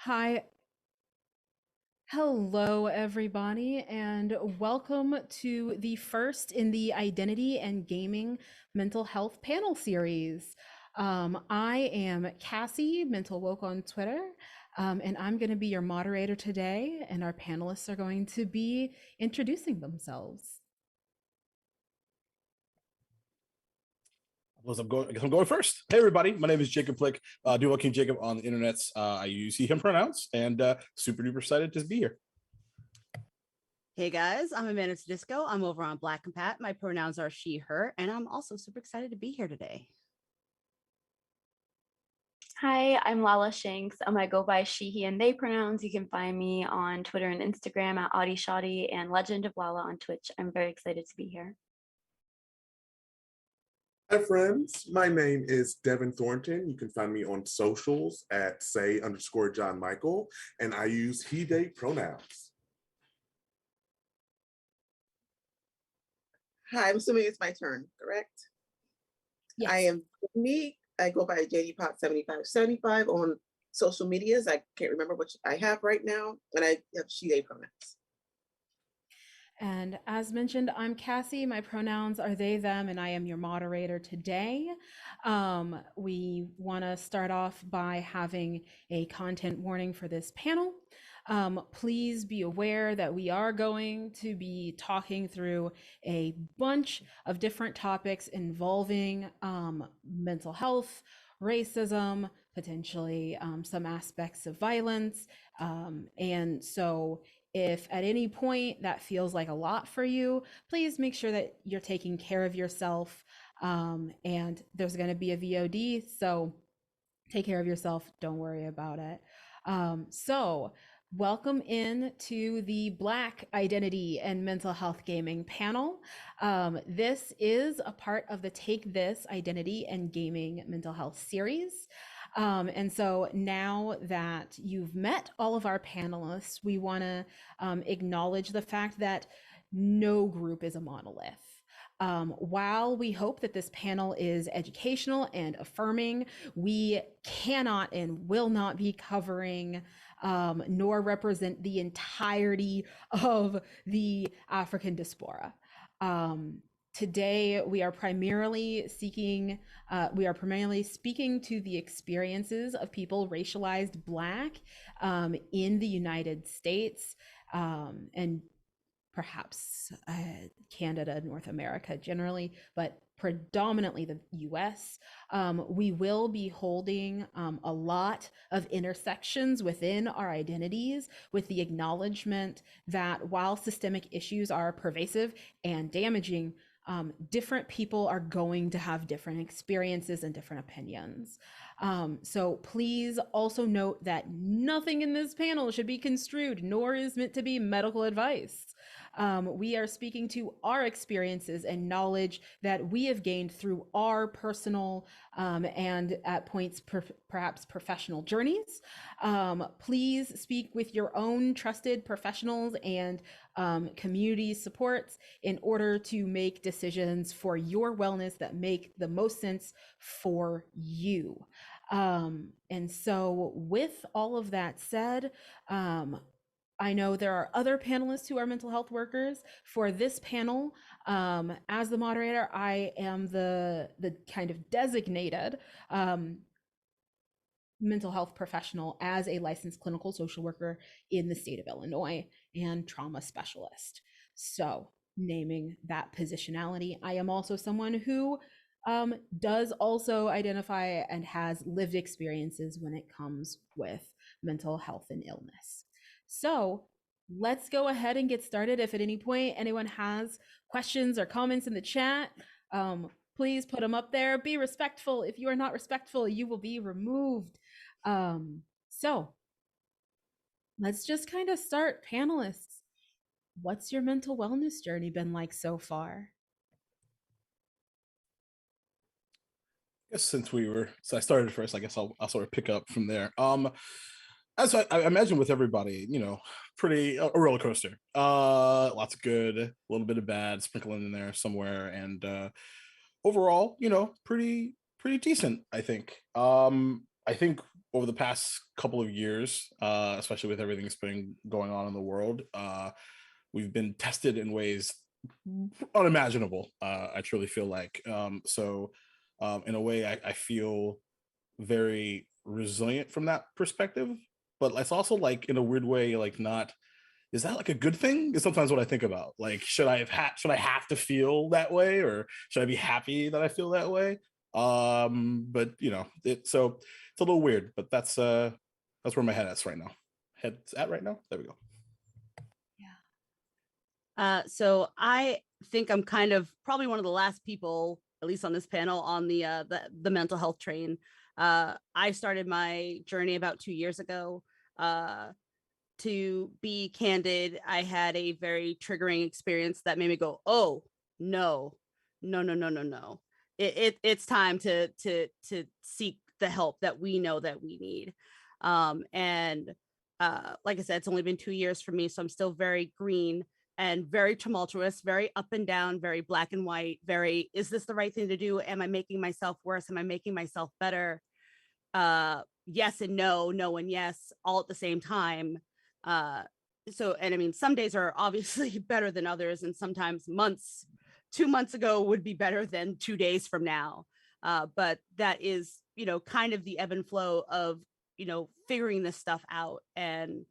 Hi, hello everybody, and welcome to the first in the Identity and Gaming Mental Health panel series. I am Cassie, Mental Woke on Twitter, and I'm going to be your moderator today, and our panelists are going to be introducing themselves. I guess I'm going first. Hey, everybody. My name is Jacob Plick, Duval King Jacob on the internets. I use he, him pronouns, and super duper excited to be here. Hey guys, I'm Amanda Tudisco. I'm over on Black and Pat. My pronouns are she, her, and I'm also super excited to be here today. Hi, I'm Lala Shanks. I go by she, he, and they pronouns. You can find me on Twitter and Instagram at Audie Shoddy and Legend of Lala on Twitch. I'm very excited to be here. Hi friends, my name is Devin Thornton. You can find me on socials at say_John Michael, and I use he, they pronouns. Hi, I'm assuming it's my turn, correct? Yes. I am me. I go by Janie Pot 7575 on social medias. I can't remember which I have right now, and I have she, they pronouns. And as mentioned, I'm Cassie. My pronouns are they, them, and I am your moderator today. We want to start off by having a content warning for this panel. Please be aware that we are going to be talking through a bunch of different topics involving mental health, racism, potentially some aspects of violence. And so if at any point that feels like a lot for you, please make sure that you're taking care of yourself. And there's going to be a VOD, so take care of yourself. Don't worry about it. So welcome in to the Black Identity and Mental Health Gaming panel. This is a part of the Take This Identity and Gaming Mental Health series. And so now that you've met all of our panelists, we want to acknowledge the fact that no group is a monolith. While we hope that this panel is educational and affirming, we cannot and will not be covering nor represent the entirety of the African diaspora. Today, we are primarily speaking to the experiences of people racialized Black in the United States and perhaps Canada, North America generally, but predominantly the US. We will be holding a lot of intersections within our identities with the acknowledgement that while systemic issues are pervasive and damaging, different people are going to have different experiences and different opinions. So please also note that nothing in this panel should be construed, nor is meant to be medical advice. We are speaking to our experiences and knowledge that we have gained through our personal and at points perhaps professional journeys. Please speak with your own trusted professionals and community supports in order to make decisions for your wellness that make the most sense for you. And so with all of that said, I know there are other panelists who are mental health workers. For this panel, as the moderator, I am the kind of designated mental health professional as a licensed clinical social worker in the state of Illinois and trauma specialist. So naming that positionality, I am also someone who does also identify and has lived experiences when it comes with mental health and illness. So let's go ahead and get started. If at any point anyone has questions or comments in the chat, please put them up there. Be respectful. If you are not respectful, you will be removed. So let's just kind of start. Panelists, what's your mental wellness journey been like so far? I guess so I started first. I guess I'll sort of pick up from there. As I imagine with everybody, pretty a roller coaster. Lots of good, a little bit of bad, sprinkling in there somewhere, and overall, pretty decent. I think. I think over the past couple of years, especially with everything that's been going on in the world, we've been tested in ways unimaginable. I truly feel like in a way, I feel very resilient from that perspective. But it's also like in a weird way, like not. Is that like a good thing? Is sometimes what I think about. Like, should I have to feel that way, or should I be happy that I feel that way? But you know, it's a little weird. But that's where my head's right now. Head's at right now. There we go. So I think I'm kind of probably one of the last people, at least on this panel, on the mental health train. I started my journey about 2 years ago. To be candid, I had a very triggering experience that made me go, "Oh no, no, no, no, no, no! It's time to seek the help that we know that we need." And like I said, it's only been 2 years for me, so I'm still very green and very tumultuous, very up and down, very black and white. Very, is this the right thing to do? Am I making myself worse? Am I making myself better? Yes and no, no and yes, all at the same time. And I mean, some days are obviously better than others, and sometimes 2 months ago would be better than 2 days from now. But that is, kind of the ebb and flow of, figuring this stuff out and,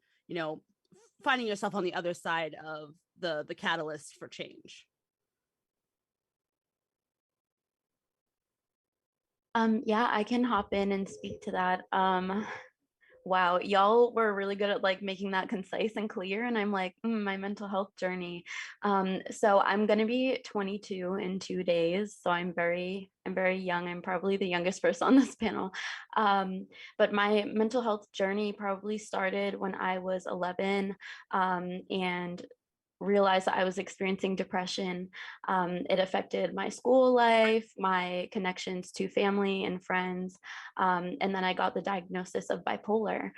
finding yourself on the other side of the catalyst for change. Yeah, I can hop in and speak to that. Wow, y'all were really good at like making that concise and clear. And I'm like, my mental health journey. So I'm gonna be 22 in 2 days. So I'm very young. I'm probably the youngest person on this panel. But my mental health journey probably started when I was 11, and realized that I was experiencing depression. It affected my school life, my connections to family and friends. And then I got the diagnosis of bipolar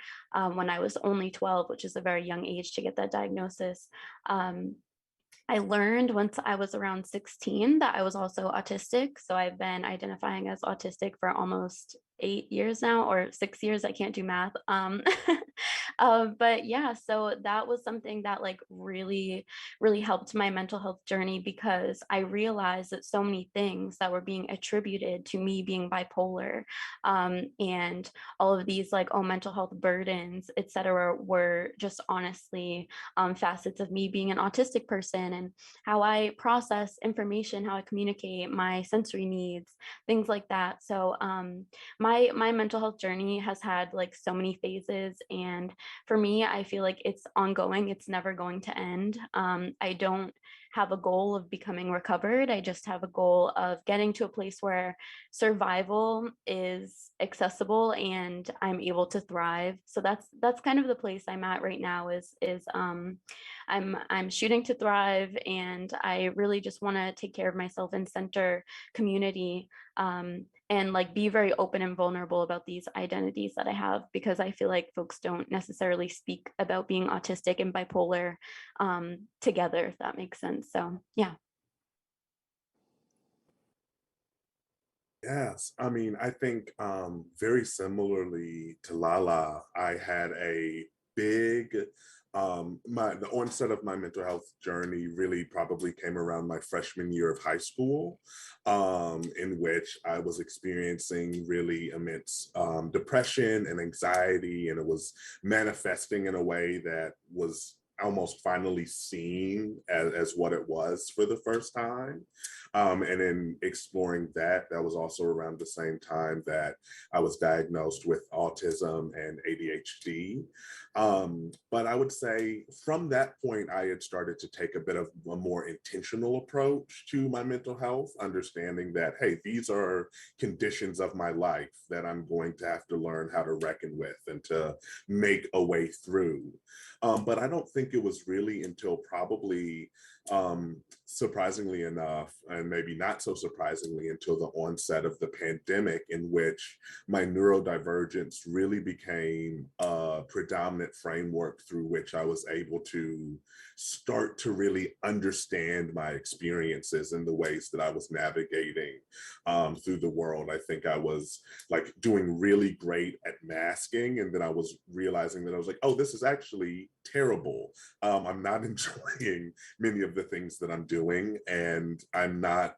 when I was only 12, which is a very young age to get that diagnosis. I learned once I was around 16 that I was also autistic. So I've been identifying as autistic for almost 8 years now, or 6 years. I can't do math. But yeah, so that was something that like really, really helped my mental health journey, because I realized that so many things that were being attributed to me being bipolar, and all of these like, mental health burdens, etc., were just honestly facets of me being an autistic person, and how I process information, how I communicate, my sensory needs, things like that. So my mental health journey has had like so many phases, and for me, I feel like it's ongoing. It's never going to end. I don't have a goal of becoming recovered. I just have a goal of getting to a place where survival is accessible and I'm able to thrive. So that's kind of the place I'm at right now. I'm shooting to thrive, and I really just want to take care of myself and center community, and like be very open and vulnerable about these identities that I have, because I feel like folks don't necessarily speak about being autistic and bipolar together, if that makes sense. So yeah. Yes, I mean, I think very similarly to Lala, I had a big the onset of my mental health journey really probably came around my freshman year of high school, in which I was experiencing really immense depression and anxiety, and it was manifesting in a way that was almost finally seen as what it was for the first time. And in exploring that, that was also around the same time that I was diagnosed with autism and ADHD. But I would say from that point, I had started to take a bit of a more intentional approach to my mental health, understanding that, hey, these are conditions of my life that I'm going to have to learn how to reckon with and to make a way through. But I don't think think it was really until probably, surprisingly enough, and maybe not so surprisingly, until the onset of the pandemic, in which my neurodivergence really became a predominant framework through which I was able to start to really understand my experiences and the ways that I was navigating through the world. I think I was like doing really great at masking, and then I was realizing that I was like, oh, this is actually terrible. I'm not enjoying many of the things that I'm doing, and I'm not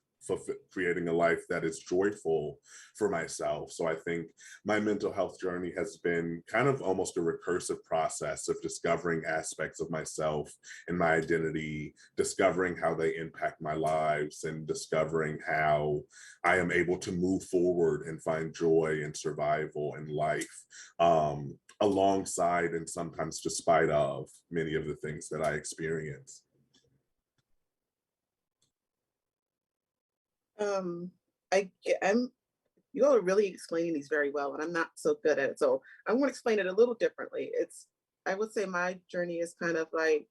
creating a life that is joyful for myself. So I think my mental health journey has been kind of almost a recursive process of discovering aspects of myself and my identity, discovering how they impact my lives, and discovering how I am able to move forward and find joy and survival in life, alongside and sometimes despite of many of the things that I experience. I'm you all are really explaining these very well, and I'm not so good at it. So I want to explain it a little differently. I would say my journey is kind of like,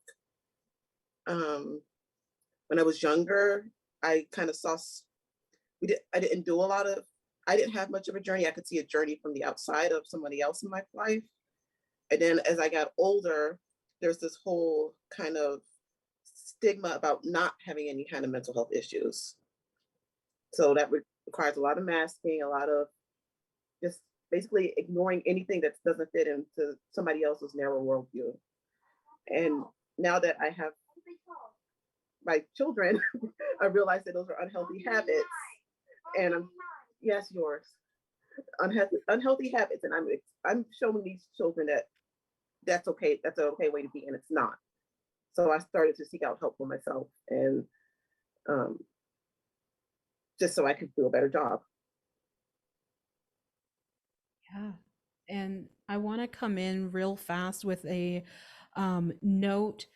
when I was younger, I kind of saw, I didn't do a lot of, I didn't have much of a journey. I could see a journey from the outside of somebody else in my life. And then as I got older, there's this whole kind of stigma about not having any kind of mental health issues. So that requires a lot of masking, a lot of just basically ignoring anything that doesn't fit into somebody else's narrow worldview. And now that I have my children, I realize that those are unhealthy habits. And yes, yours, unhealthy habits. And I'm showing these children that that's okay. That's an okay way to be, and it's not. So I started to seek out help for myself, and just so I could do a better job. Yeah. And I want to come in real fast with a note.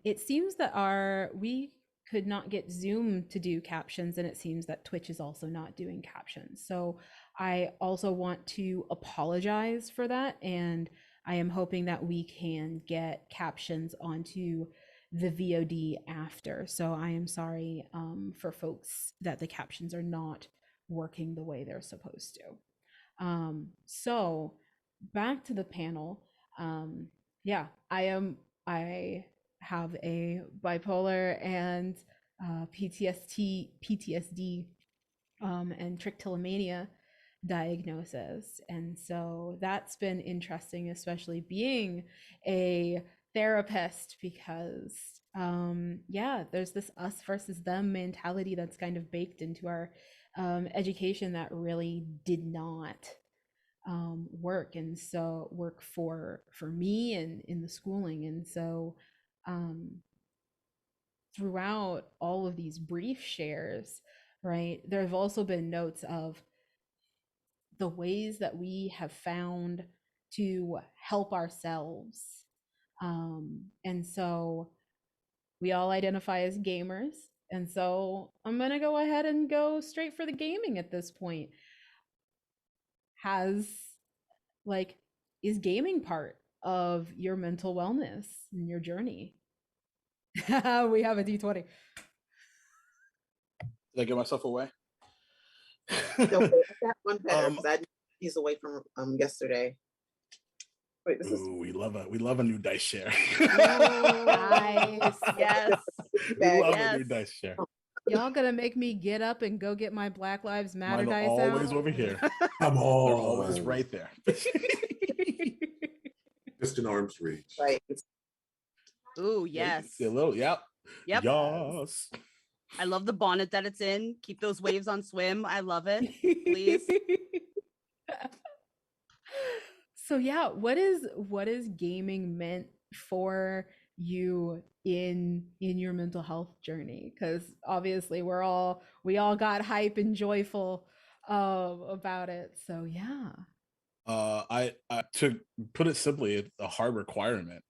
It seems that we could not get Zoom to do captions, and it seems that Twitch is also not doing captions. So I also want to apologize for that, and I am hoping that we can get captions onto the VOD after. So I am sorry for folks that the captions are not working the way they're supposed to. So back to the panel. Yeah, I have a bipolar and PTSD and trichotillomania diagnosis. And so that's been interesting, especially being a therapist, because yeah, there's this us versus them mentality that's kind of baked into our education that really did not work, and so work for me and in the schooling. And so throughout all of these brief shares, right, there have also been notes of the ways that we have found to help ourselves. And so we all identify as gamers. And so I'm going to go ahead and go straight for the gaming at this point. Is gaming part of your mental wellness and your journey? We have a D20. Did I get myself away? No, I got one better because he's away from yesterday. Wait, this is. Ooh, we love a new dice share. Nice. Yes. We love Yes. a new dice share. Y'all gonna make me get up and go get my Black Lives Matter Mine are dice always out? over here. Come They're on. always right there. Just an arm's reach. Right. Ooh, yes. A little, yep. Yep. Yes. I love the bonnet that it's in. Keep those waves on swim. I love it. Please. So yeah, what is gaming meant for you in your mental health journey? Because obviously we all got hype and joyful about it. So yeah. I to put it simply, a hard requirement.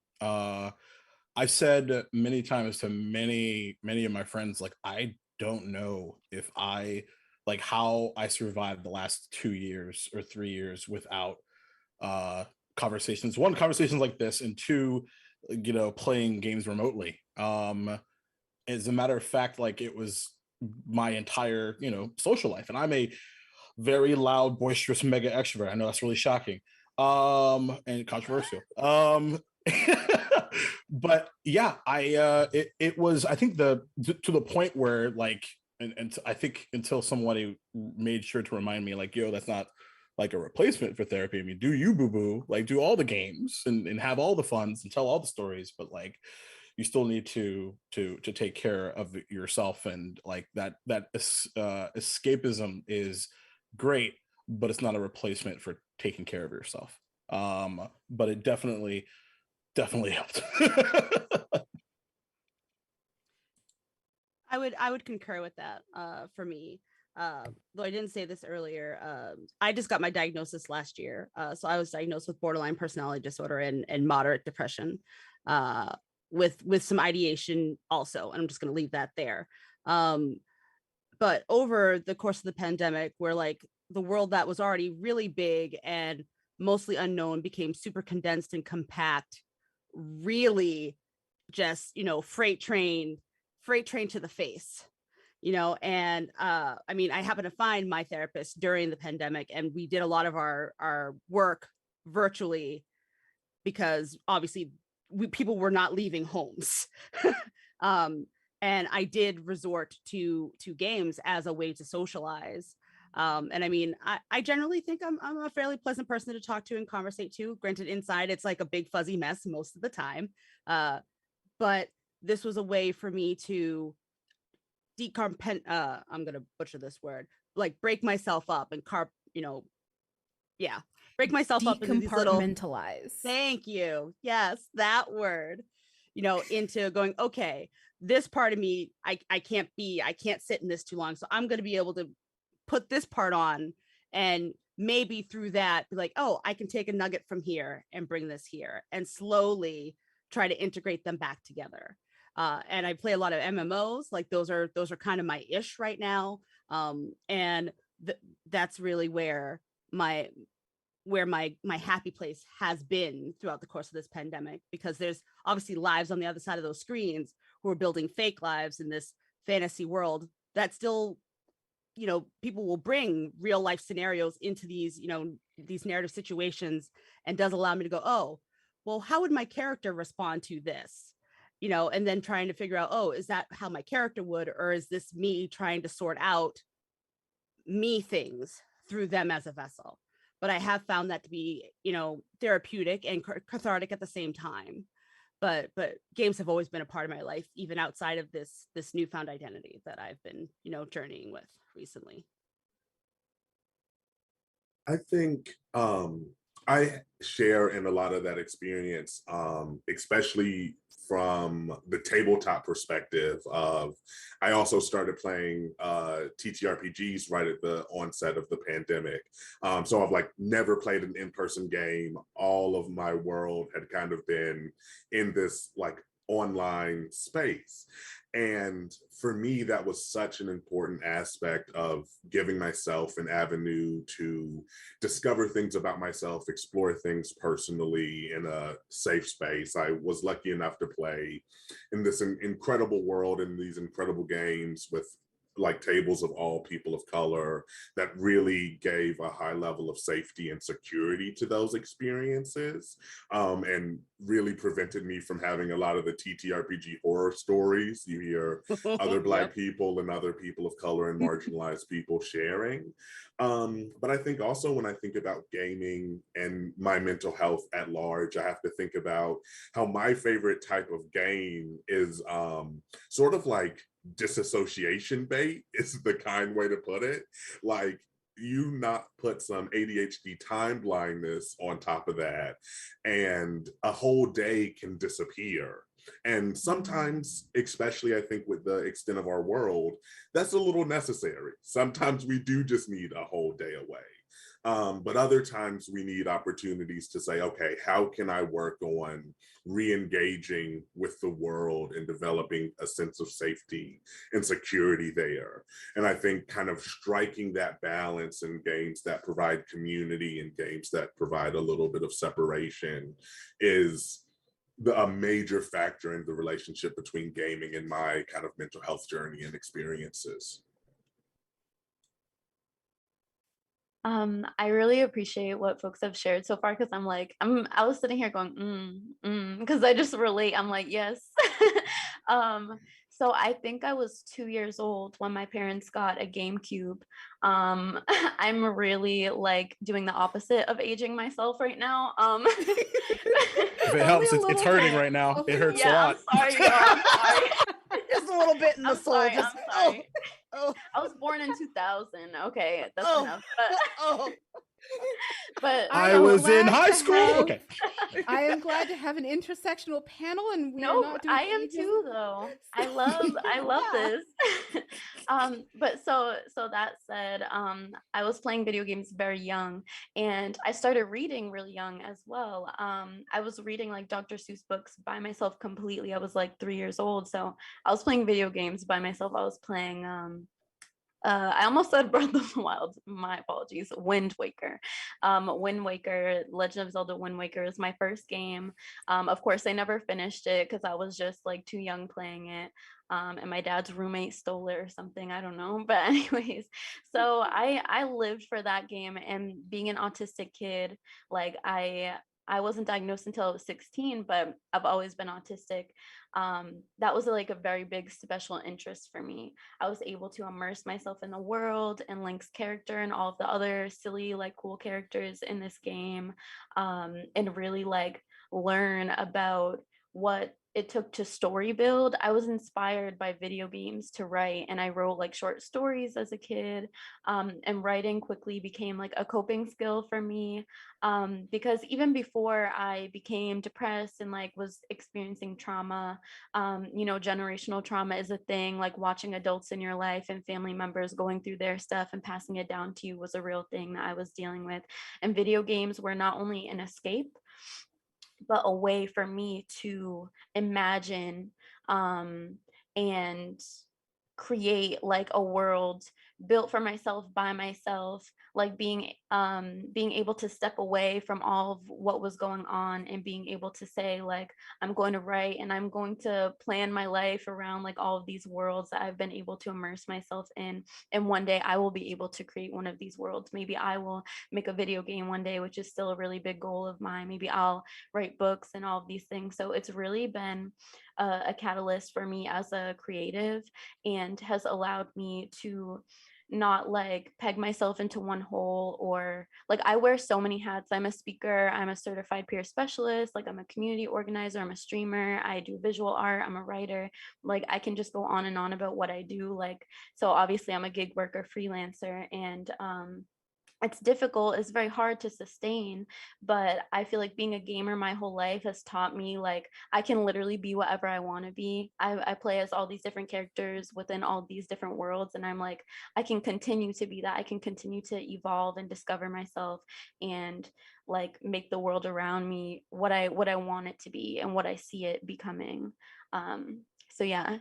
I said many times to many of my friends, like, I don't know if I like how I survived the last 2 years or 3 years without conversations. One, conversations like this, and two, you know, playing games remotely. As a matter of fact, like it was my entire, you know, social life. And I'm a very loud, boisterous, mega extrovert. I know that's really shocking and controversial. But yeah, it was, I think to the point where like, and I think until somebody made sure to remind me, like, yo, that's not like a replacement for therapy. I mean, do you boo boo, like do all the games and have all the funs and tell all the stories, but like you still need to take care of yourself, and like that escapism is great, but it's not a replacement for taking care of yourself. But it definitely helped. I would concur with that. For me, though I didn't say this earlier, I just got my diagnosis last year. So I was diagnosed with borderline personality disorder and moderate depression, with some ideation also. And I'm just going to leave that there. But over the course of the pandemic, where like the world that was already really big and mostly unknown became super condensed and compact, really just, you know, freight train to the face, you know. And I mean, I happened to find my therapist during the pandemic, and we did a lot of our work virtually because obviously people were not leaving homes. And I did resort to games as a way to socialize. And I mean, I generally think I'm a fairly pleasant person to talk to and conversate to. Granted, inside it's like a big fuzzy mess most of the time. But this was a way for me to I'm gonna butcher this word, like break myself up and break myself up into these little, Decompartmentalize. thank you, yes, that word, you know, into going, okay, this part of me, I can't sit in this too long, so I'm going to be able to put this part on, and maybe through that be like, oh, I can take a nugget from here and bring this here, and slowly try to integrate them back together. And I play a lot of MMOs, like those are kind of my ish right now. And that's really where my happy place has been throughout the course of this pandemic, because there's obviously lives on the other side of those screens who are building fake lives in this fantasy world that still, you know, people will bring real life scenarios into these, you know, these narrative situations, and does allow me to go, oh, well, how would my character respond to this? You know, and then trying to figure out, oh, is that how my character would, or is this me trying to sort out me things through them as a vessel? But I have found that to be, you know, therapeutic and cathartic at the same time. But games have always been a part of my life, even outside of this newfound identity that I've been, you know, journeying with recently. I think I share in a lot of that experience, especially from the tabletop perspective of, I also started playing TTRPGs right at the onset of the pandemic. So I've like never played an in-person game. All of my world had kind of been in this like online space. And for me, that was such an important aspect of giving myself an avenue to discover things about myself, explore things personally in a safe space. I was lucky enough to play in this incredible world, in these incredible games with like tables of all people of color that really gave a high level of safety and security to those experiences, and really prevented me from having a lot of the TTRPG horror stories you hear other Black Yep. people and other people of color and marginalized people sharing. But I think also when I think about gaming and my mental health at large, I have to think about how my favorite type of game is sort of like disassociation bait is the kind way to put it. Like, you not put some ADHD time blindness on top of that, and a whole day can disappear. And sometimes, especially I think with the extent of our world, that's a little necessary. Sometimes we do just need a whole day away. But other times we need opportunities to say, okay, how can I work on re-engaging with the world and developing a sense of safety and security there? And I think kind of striking that balance in games that provide community and games that provide a little bit of separation is a major factor in the relationship between gaming and my kind of mental health journey and experiences. I really appreciate what folks have shared so far, because I was sitting here going, because I just relate. I'm like, yes. So I think I was 2 years old when my parents got a GameCube. I'm really like doing the opposite of aging myself right now. If it helps, it's hurting right now. It hurts a lot. I'm sorry, y'all. I'm sorry. Just a little bit in the I'm soul. sorry, Just, I'm sorry. Oh. I was born in 2000. Okay, that's Oh. enough. Oh. But I was in glad high to school. have- Okay. I am glad to have an intersectional panel, and we're no, not doing I am ageism. too, though. I love Yeah. this. But so that said, I was playing video games very young, and I started reading really young as well. I was reading like Dr. Seuss books by myself completely. I was like 3 years old, so I was playing video games by myself. I was playing I almost said Breath of the Wild. My apologies. Wind Waker. Wind Waker, Legend of Zelda Wind Waker is my first game. Of course, I never finished it because I was just like too young playing it. And my dad's roommate stole it or something. I don't know. But anyways, so I lived for that game. And being an autistic kid, like I wasn't diagnosed until I was 16, but I've always been autistic. That was like a very big special interest for me. I was able to immerse myself in the world and Link's character and all of the other silly, like cool characters in this game, and really like learn about what it took to story build. I was inspired by video games to write, and I wrote like short stories as a kid. And writing quickly became like a coping skill for me, because even before I became depressed and like was experiencing trauma, generational trauma is a thing. Like watching adults in your life and family members going through their stuff and passing it down to you was a real thing that I was dealing with. And video games were not only an escape, but a way for me to imagine, and create like a world built for myself by myself, like being able to step away from all of what was going on and being able to say like, I'm going to write and I'm going to plan my life around like all of these worlds that I've been able to immerse myself in, and one day I will be able to create one of these worlds. Maybe I will make a video game one day, which is still a really big goal of mine. Maybe I'll write books and all of these things. So it's really been a catalyst for me as a creative, and has allowed me to not like peg myself into one hole, or like I wear so many hats. I'm a speaker, I'm a certified peer specialist, like I'm a community organizer, I'm a streamer, I do visual art, I'm a writer. Like I can just go on and on about what I do. Like, so obviously I'm a gig worker, freelancer, and it's difficult, it's very hard to sustain, but I feel like being a gamer my whole life has taught me like I can literally be whatever I want to be. I play as all these different characters within all these different worlds, and I'm like, I can continue to be that. I can continue to evolve and discover myself, and like make the world around me what I want it to be and what I see it becoming. So yeah.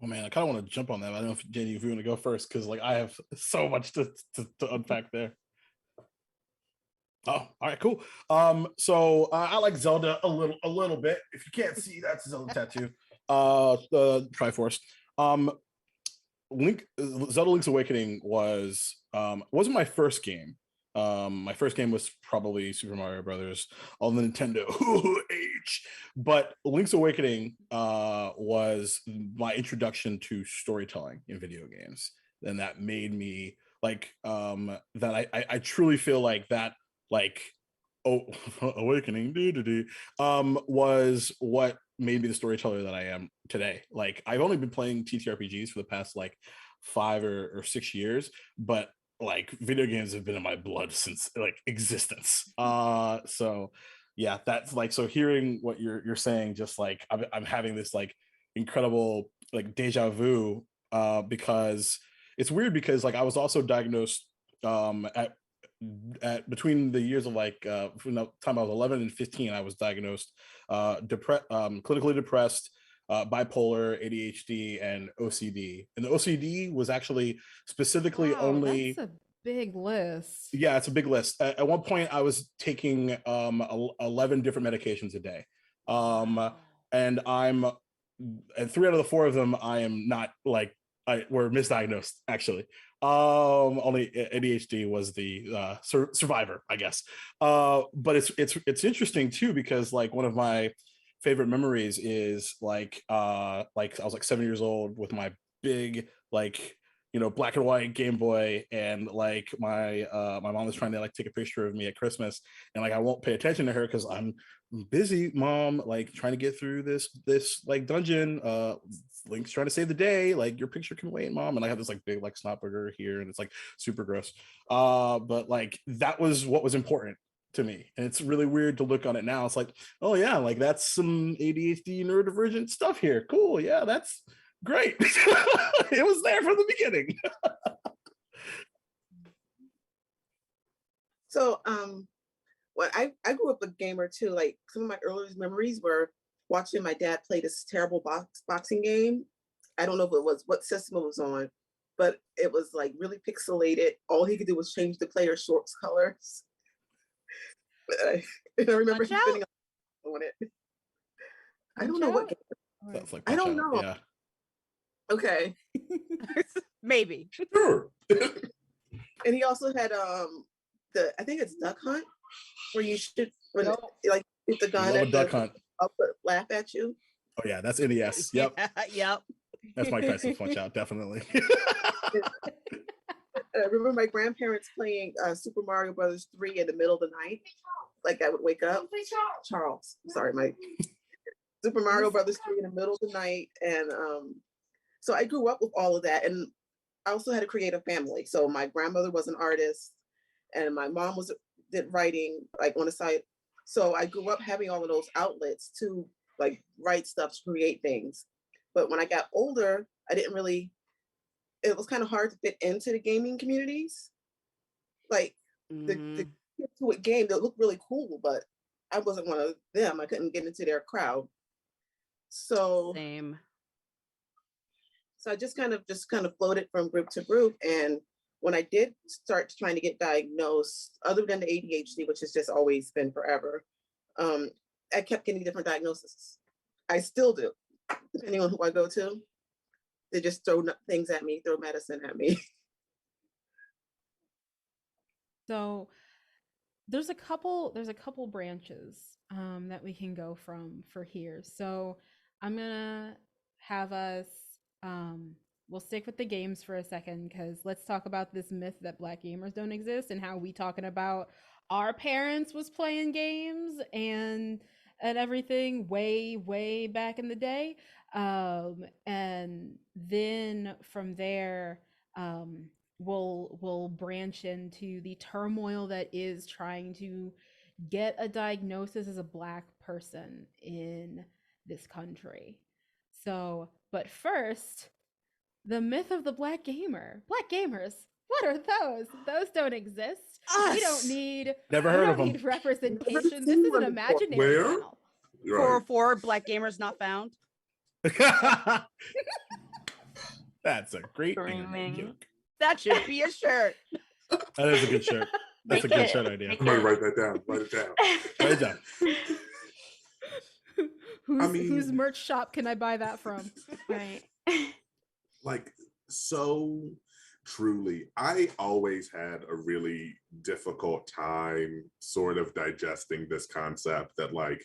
Well, man, I kind of want to jump on that. I don't know if Janie, if you want to go first, because like I have so much to unpack there. Oh, all right, cool. So I like Zelda a little bit. If you can't see, that's a Zelda tattoo. The Triforce. Zelda Link's Awakening wasn't my first game. My first game was probably Super Mario Brothers on the Nintendo age, but Link's Awakening was my introduction to storytelling in video games, and that made me like that. I truly feel like that, like, oh, Awakening was what made me the storyteller that I am today. Like I've only been playing TTRPGs for the past like 5 or 6 years, but like video games have been in my blood since like existence. So yeah, that's like, so hearing what you're saying, just like I'm having this like incredible like deja vu, because it's weird, because like I was also diagnosed at between the years of like from the time I was 11 and 15, I was diagnosed clinically depressed, bipolar, ADHD, and OCD. And the OCD was actually specifically Wow, only that's big list. Yeah, it's a big list. At one point, I was taking 11 different medications a day, and and 3 out of the 4 of them I am not like I were misdiagnosed actually. Only ADHD was the survivor, I guess. But it's interesting too because like one of my favorite memories is like I was like 7 years old with my big like black and white Game Boy, and like my mom was trying to like take a picture of me at Christmas, and like I won't pay attention to her because I'm busy, mom, like trying to get through this like dungeon. Link's trying to save the day, like your picture can wait, mom. And I have this like big like snot burger here, and it's like super gross. But like that was what was important to me, and it's really weird to look on it now. It's like, oh yeah, like that's some ADHD neurodivergent stuff here. Cool, yeah, that's great. It was there from the beginning. So well, I grew up a gamer too. Like some of my earliest memories were watching my dad play this terrible boxing game. I don't know if it was what system it was on, but it was like really pixelated. All he could do was change the player's shorts colors. And I remember him spinning on it. I don't know what game. That's like I don't know. Yeah. Okay. Maybe. Sure. And he also had I think it's Duck Hunt, where you should like shoot the gun at Duck Hunt. I'll laugh at you. Oh yeah, that's NES. Yep. Yep. That's Mike Tyson's Punch Out, definitely. I remember my grandparents playing Super Mario Brothers 3 in the middle of the night. Like I would wake up. Charles. Sorry, Mike. Super Mario Brothers 3 in the middle of the night. And so I grew up with all of that. And I also had a creative family. So my grandmother was an artist, and my mom did writing like on the side. So I grew up having all of those outlets to like write stuff, to create things. But when I got older, it was kind of hard to fit into the gaming communities. Like the kids who would game, they looked really cool, but I wasn't one of them. I couldn't get into their crowd. So same. So I just kind of floated from group to group. And when I did start trying to get diagnosed, other than the ADHD, which has just always been forever, I kept getting different diagnoses. I still do, depending on who I go to. They just throw things at me, throw medicine at me. So there's a couple branches that we can go from for here. So I'm gonna have us we'll stick with the games for a second, because let's talk about this myth that Black gamers don't exist, and how we talking about our parents was playing games and everything way back in the day. And then from there, we'll branch into the turmoil that is trying to get a diagnosis as a Black person in this country. So, but first, the myth of the Black gamer. Black gamers, what are those? Those don't exist. We don't need Never heard of them. Need representation. This is an imaginary Where? channel. Right. For Black gamers not found. That's a great Screaming. joke. That should be a shirt. That is a good shirt. That's a good shirt idea. I'm gonna write that down. Write it down. Write it down. Whose merch shop can I buy that from? Right. Like, so truly, I always had a really difficult time sort of digesting this concept that like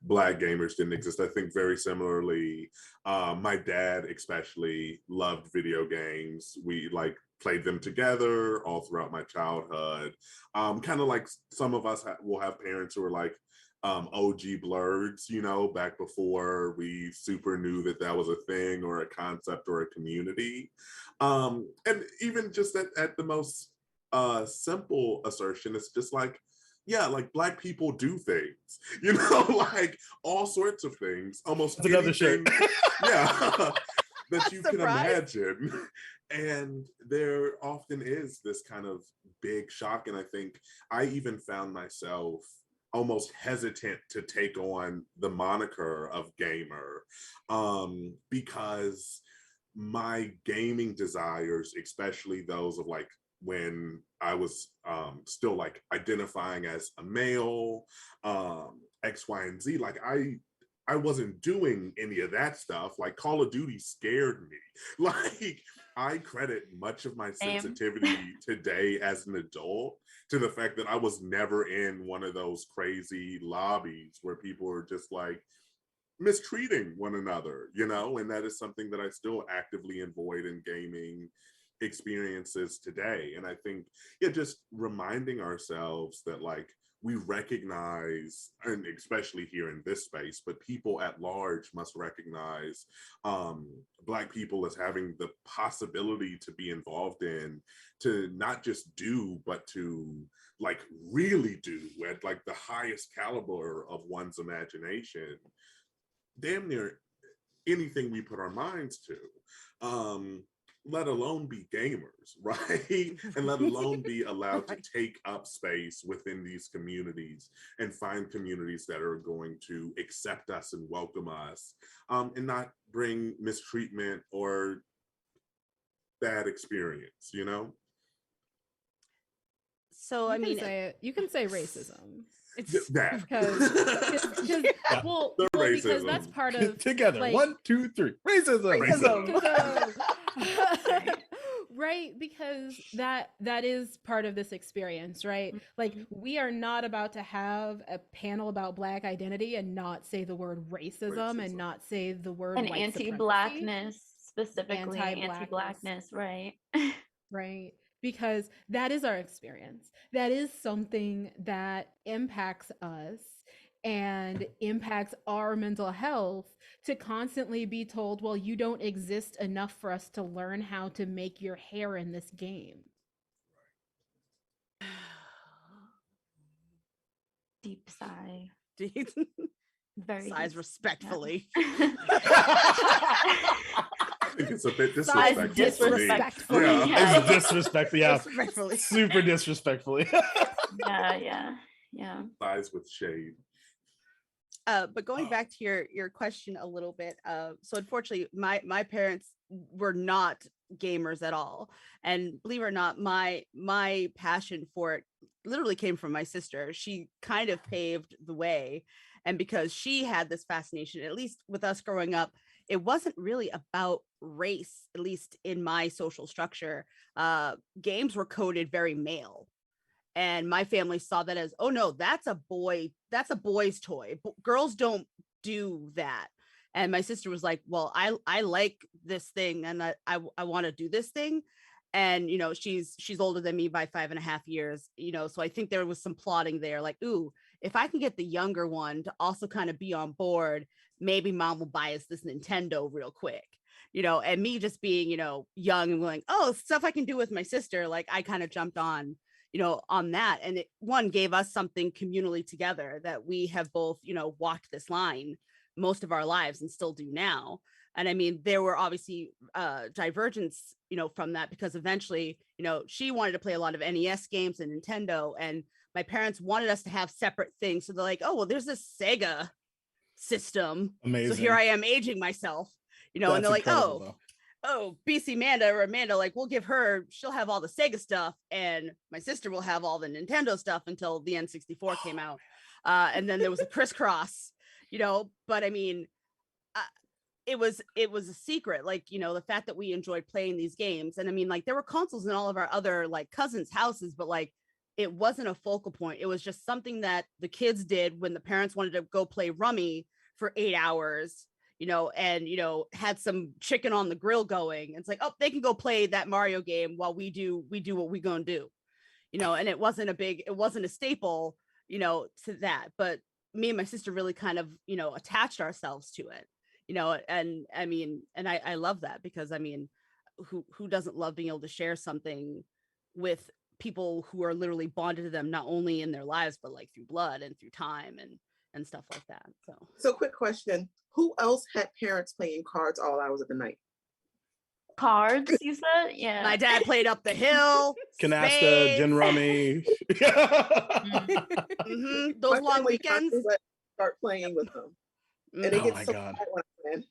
Black gamers didn't exist. I think very similarly, my dad especially loved video games. We like played them together all throughout my childhood. Kind of like some of us will have parents who are like OG blurs, you know, back before we super knew that was a thing or a concept or a community. And even just at the most simple assertion, it's just like, yeah, like Black people do things, you know, like all sorts of things, almost That's another shirt. Yeah, that you can Surprise. imagine. And there often is this kind of big shock. And I think I even found myself almost hesitant to take on the moniker of gamer, because my gaming desires, especially those of like when I was still like identifying as a male, X, Y, and Z. Like I wasn't doing any of that stuff. Like Call of Duty scared me. Like I credit much of my sensitivity today as an adult to the fact that I was never in one of those crazy lobbies where people are just like mistreating one another, you know, and that is something that I still actively avoid in gaming experiences today. And I think, yeah, just reminding ourselves that like we recognize, and especially here in this space, but people at large must recognize Black people as having the possibility to be involved in, to not just do, but to like really do at like the highest caliber of one's imagination, damn near anything we put our minds to. Let alone be gamers, right? And let alone be allowed to take up space within these communities and find communities that are going to accept us and welcome us, and not bring mistreatment or bad experience, you know? So, I mean, you can say racism. It's that. Because because that's part of together. like, 1, 2, 3. Racism. Right, because that is part of this experience, right? Like we are not about to have a panel about Black identity and not say the word racism. And not say the word and white anti-Blackness, specifically anti-Blackness, right? Right, because that is our experience. That is something that impacts us and impacts our mental health, to constantly be told, well, you don't exist enough for us to learn how to make your hair in this game. Deep sigh. Very sighs respectfully. It's a bit disrespectful. Yeah, it's disrespectful. Yeah, disrespectfully. Super disrespectfully. Yeah. Sighs with shade. But going back to your question a little bit, so unfortunately, my parents were not gamers at all, and believe it or not, my passion for it literally came from my sister. She kind of paved the way, and because she had this fascination, at least with us growing up, it wasn't really about race, at least in my social structure. Games were coded very male. And my family saw that as, oh no, that's a boy's toy. Girls don't do that. And my sister was like, well, I like this thing, and I want to do this thing. And, you know, she's older than me by 5.5 years, you know, so I think there was some plotting there, like, ooh, if I can get the younger one to also kind of be on board, maybe mom will buy us this Nintendo real quick. You know, and me just being, you know, young and going, oh, stuff I can do with my sister, like I kind of jumped on, you know, on that. And it gave us something communally together, that we have both, you know, walked this line most of our lives and still do now. And I mean, there were obviously divergence, you know, from that, because eventually, you know, she wanted to play a lot of NES games and Nintendo, and my parents wanted us to have separate things. So they're like, oh, well, there's this Sega system. Amazing. So here I am aging myself, you know. That's and they're like, oh, BC Amanda, like we'll give her, she'll have all the Sega stuff, and my sister will have all the Nintendo stuff until the N64 came out. And then there was a crisscross, you know, but I mean, it was a secret, like, you know, the fact that we enjoyed playing these games. And I mean, like, there were consoles in all of our other like cousins' houses, but like, it wasn't a focal point. It was just something that the kids did when the parents wanted to go play rummy for 8 hours, you know, and, you know, had some chicken on the grill going. It's like, oh, they can go play that Mario game while we do what we gonna do, you know. And it wasn't a staple, you know, to that. But me and my sister really kind of, you know, attached ourselves to it, you know. And I mean, and I love that, because I mean, who doesn't love being able to share something with people who are literally bonded to them, not only in their lives, but like through blood and through time and stuff like that. So quick question. Who else had parents playing cards all hours of the night? Cards, you said? Yeah. My dad played Up the Hill, Canasta, Gin Rummy. Those long weekends. Start playing with them. And oh my God. When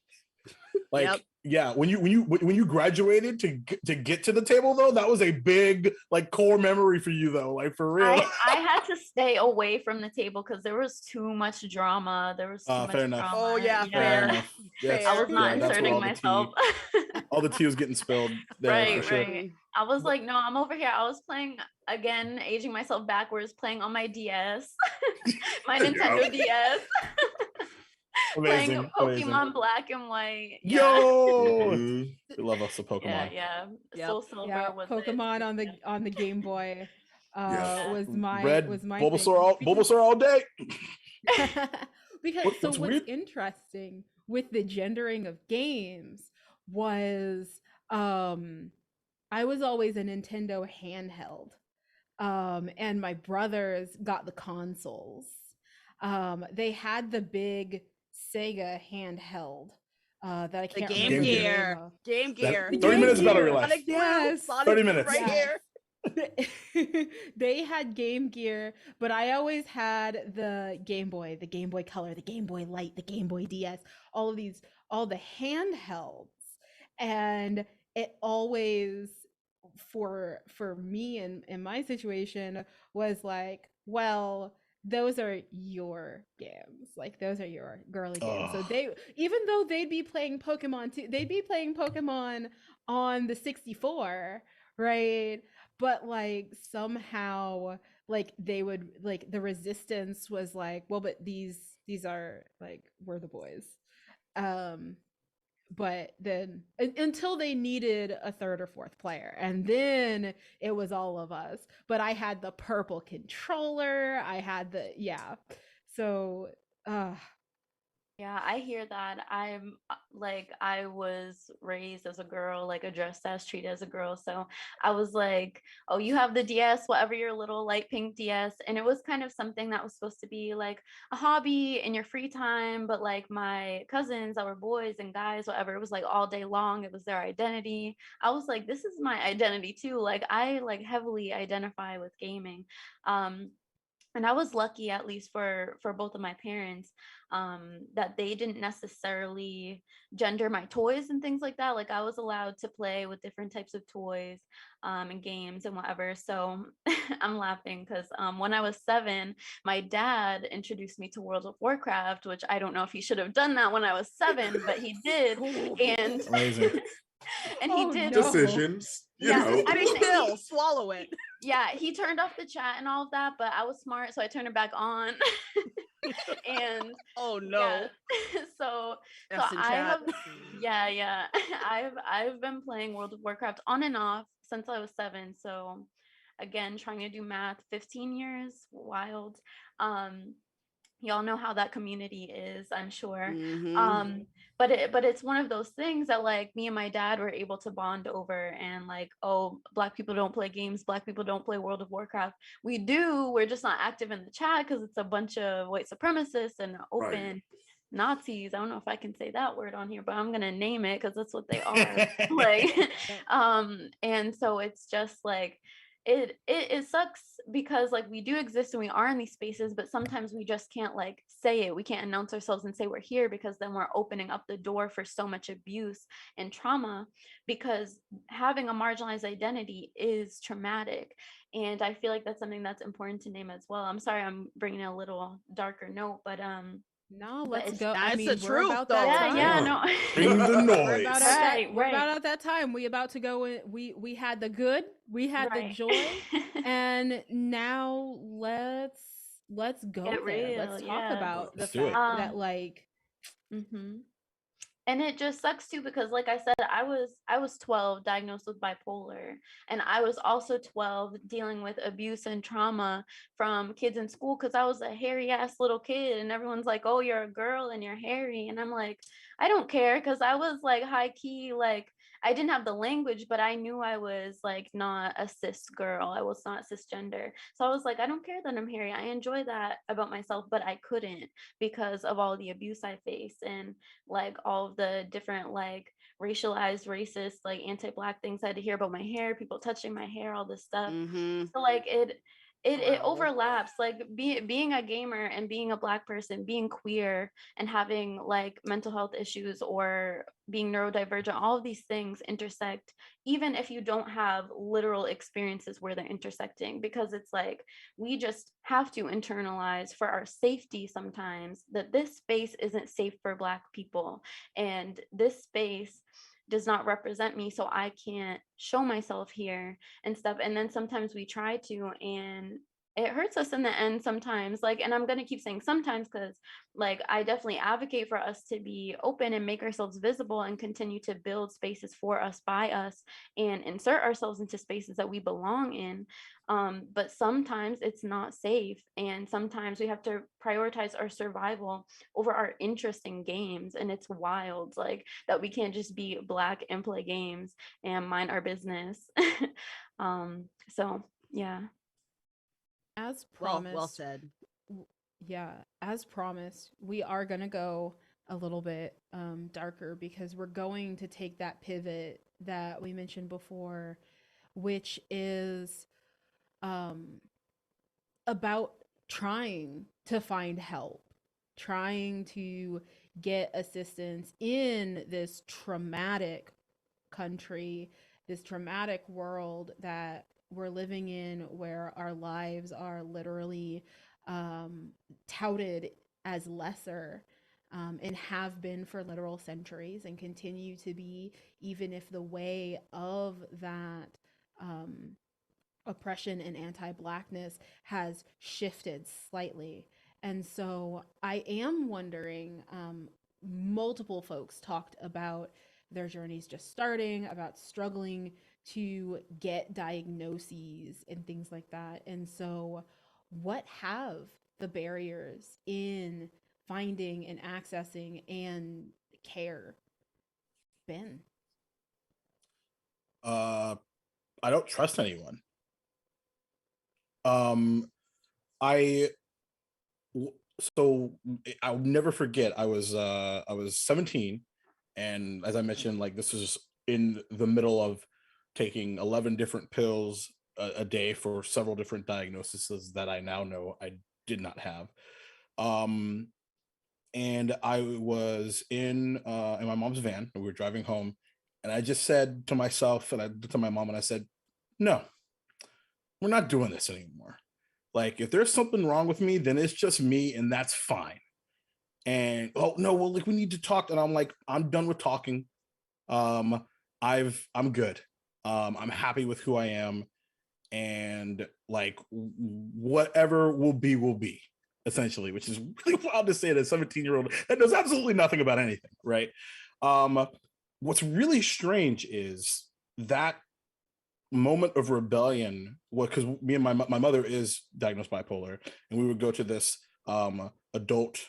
Like, Yeah, when you graduated to get to the table though, that was a big like core memory for you though, like for real. I had to stay away from the table because there was too much drama. There was too much Fair enough. drama. Oh yeah, Fair fair. enough. Yes, I was not yeah, that's where inserting all myself. all the tea was getting spilled there for Right, sure. right. I was like, no, I'm over here. I was playing again, aging myself backwards, playing on my DS, my Nintendo DS, playing Pokemon Black and White. Yeah. Yo, Mhm. we love us a Pokemon. Yeah. Yep. Soul Silver Yeah, was Pokemon it. on the Game Boy Yes. was Red my Bulbasaur thing. Bulbasaur all day. Because What's what's weird? interesting with the gendering of games was I was always a Nintendo handheld. And my brothers got the consoles. They had the big Sega handheld that I The can't Game remember the name Gear. of. Game Gear. The 30 Game minutes of battery Gear. life. Sonic Blue, Yes. Sonic 30 Blue minutes. right Yes. here. They had Game Gear, but I always had the Game Boy Color, the Game Boy Light, the Game Boy DS, all the handhelds. And it always for me in my situation was like, well, those are your games. Like those are your girly games. So Ugh. they, even though they'd be playing Pokemon too, they'd be playing Pokemon on the 64, right? But like somehow like they would like the resistance was like, well, but these are like we're the boys. But then until they needed a third or fourth player, and then it was all of us. But I had the purple controller, I had the so Yeah, I hear that. I'm like, I was raised as a girl, like addressed as, treated as a girl. So I was like, oh, you have the DS, whatever your little light pink DS. And it was kind of something that was supposed to be like a hobby in your free time. But like my cousins that were boys and guys, whatever, it was like all day long. It was their identity. I was like, this is my identity too. Like I like heavily identify with gaming. And I was lucky, at least for both of my parents, that they didn't necessarily gender my toys and things like that. Like I was allowed to play with different types of toys and games and whatever. So I'm laughing because when I was 7, my dad introduced me to World of Warcraft, which I don't know if he should have done that when I was 7, but he did. And Amazing. and he Oh, did. no. Decisions. You Yeah, know. I mean, Pill, swallow it. yeah, he turned off the chat and all of that, but I was smart, so I turned it back on. And Oh no. yeah, so Yes, in I chat. have, yeah, I've been playing World of Warcraft on and off since I was 7. So again, trying to do math, 15 years, wild. Y'all know how that community is, I'm sure. Mhm. But it's one of those things that like me and my dad were able to bond over, and like, oh, Black people don't play games, Black people don't play World of Warcraft. We do, we're just not active in the chat because it's a bunch of white supremacists and open Right. Nazis. I don't know if I can say that word on here, but I'm gonna name it because that's what they are. Like and so it's just like it sucks because like we do exist and we are in these spaces, but sometimes we just can't like say it. We can't announce ourselves and say we're here because then we're opening up the door for so much abuse and trauma, because having a marginalized identity is traumatic. And I feel like that's something that's important to name as well. I'm sorry I'm bringing a little darker note, but No, but let's it's go. I That's mean, the we're truth, about though. that yeah, time. no. Bring the We're noise. about at that. Right, We're about right. at that time. We about to go in. We had the good. We had the Right. joy, and now let's go Get there. Let's real, talk yeah. about the Let's do it. fact that like Mhm. And it just sucks too because like I said, I was 12 diagnosed with bipolar, and I was also 12 dealing with abuse and trauma from kids in school because I was a hairy ass little kid, and everyone's like, oh, you're a girl and you're hairy, and I'm like, I don't care, because I was like high key, like I didn't have the language, but I knew I was like not a cis girl. I was not cisgender. So I was like, I don't care that I'm hairy. I enjoy that about myself, but I couldn't because of all the abuse I faced and like all of the different like racialized, racist, like anti-Black things I had to hear about my hair, people touching my hair, all this stuff. Mhm. So like it Wow. overlaps, like being a gamer and being a Black person, being queer and having like mental health issues or being neurodivergent, all of these things intersect, even if you don't have literal experiences where they're intersecting, because it's like we just have to internalize for our safety sometimes that this space isn't safe for Black people, and this space does not represent me, so I can't show myself here and stuff. And then sometimes we try to, and it hurts us in the end sometimes. Like, and I'm gonna keep saying sometimes because like I definitely advocate for us to be open and make ourselves visible and continue to build spaces for us, by us, and insert ourselves into spaces that we belong in. But sometimes it's not safe, and sometimes we have to prioritize our survival over our interest in games. And it's wild, like that we can't just be Black and play games and mind our business. So yeah. As Well promised, said. yeah, as promised, we are going to go a little bit darker because we're going to take that pivot that we mentioned before, which is about trying to find help, trying to get assistance in this traumatic country, this traumatic world that we're living in, where our lives are literally touted as lesser, and have been for literal centuries and continue to be, even if the way of that oppression and anti-Blackness has shifted slightly. And so I am wondering, multiple folks talked about their journeys just starting, about struggling to get diagnoses and things like that. And so, what have the barriers in finding and accessing and care been? I don't trust anyone. I so I'll never forget. I was 17, and as I mentioned, like this was in the middle of taking 11 different pills a day for several different diagnoses that I now know I did not have. And I was in my mom's van, and we were driving home, and I just said to myself, and I to my mom, and I said, "No, we're not doing this anymore. Like, if there's something wrong with me, then it's just me, and that's fine." And oh no, well, like we need to talk. And I'm like, I'm done with talking. Um, I'm good. I'm happy with who I am, and like whatever will be, essentially, which is really wild to say that a 17-year-old that knows absolutely nothing about anything, right? What's really strange is that moment of rebellion, what, because me and my mother is diagnosed bipolar, and we would go to this adult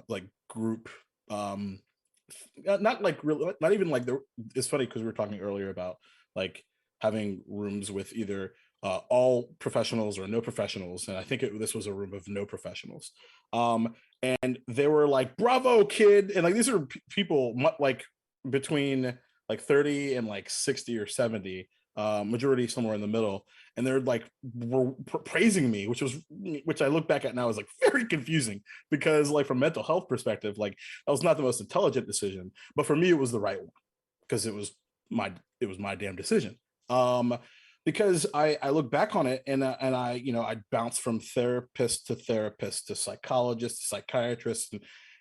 like group, not like real, not even like the, it's funny because we were talking earlier about like having rooms with either all professionals or no professionals, and I think this was a room of no professionals, and they were like, "Bravo, kid," and like these are people like between like 30 and like 60 or 70, majority somewhere in the middle, and they're like were praising me, which I look back at now as like very confusing, because like from mental health perspective, like that was not the most intelligent decision, but for me it was the right one, because it was my damn decision. Because I look back on it, and I I bounced from therapist to psychologist to psychiatrist,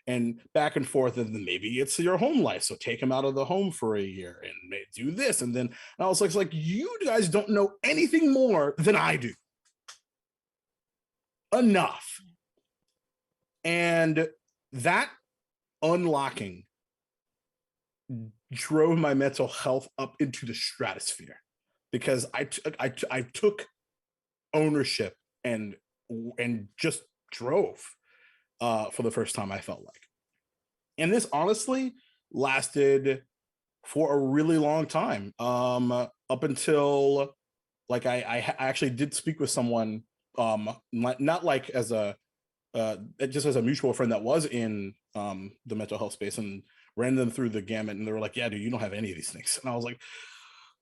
and back and forth, and then maybe it's your home life, so take him out of the home for a year and do this, and then I was like, you guys don't know anything more than I do. Enough. And that unlocking drove my mental health up into the stratosphere, because I took ownership and just drove for the first time, I felt like. And this honestly lasted for a really long time, up until like I actually did speak with someone, not like as a just as a mutual friend that was in the mental health space, and ran them through the gamut, and they were like, "Yeah, dude, you don't have any of these things." And I was like,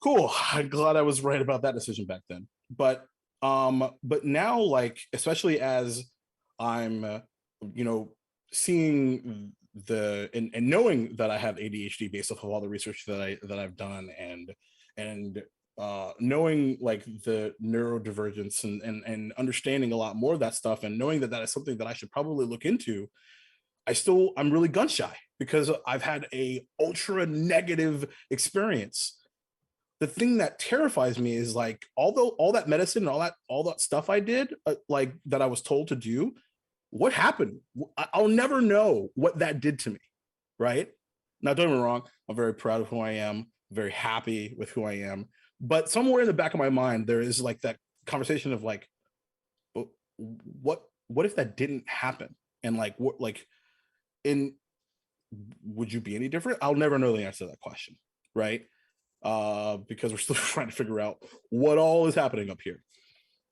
cool, I'm glad I was right about that decision back then. But But now, like, especially as I'm, you know, seeing and knowing that I have ADHD based off of all the research that I've done, and knowing like the neurodivergence and understanding a lot more of that stuff, and knowing that that is something that I should probably look into, I'm really gun shy because I've had a ultra negative experience. The thing that terrifies me is like, although all that medicine and all that stuff I did, like that I was told to do, what happened? I'll never know what that did to me, right? Now, don't get me wrong, I'm very proud of who I am, very happy with who I am, but somewhere in the back of my mind, there is like that conversation of like, what if that didn't happen? And like, what, like, would you be any different? I'll never know the answer to that question, right? Because we're still trying to figure out what all is happening up here.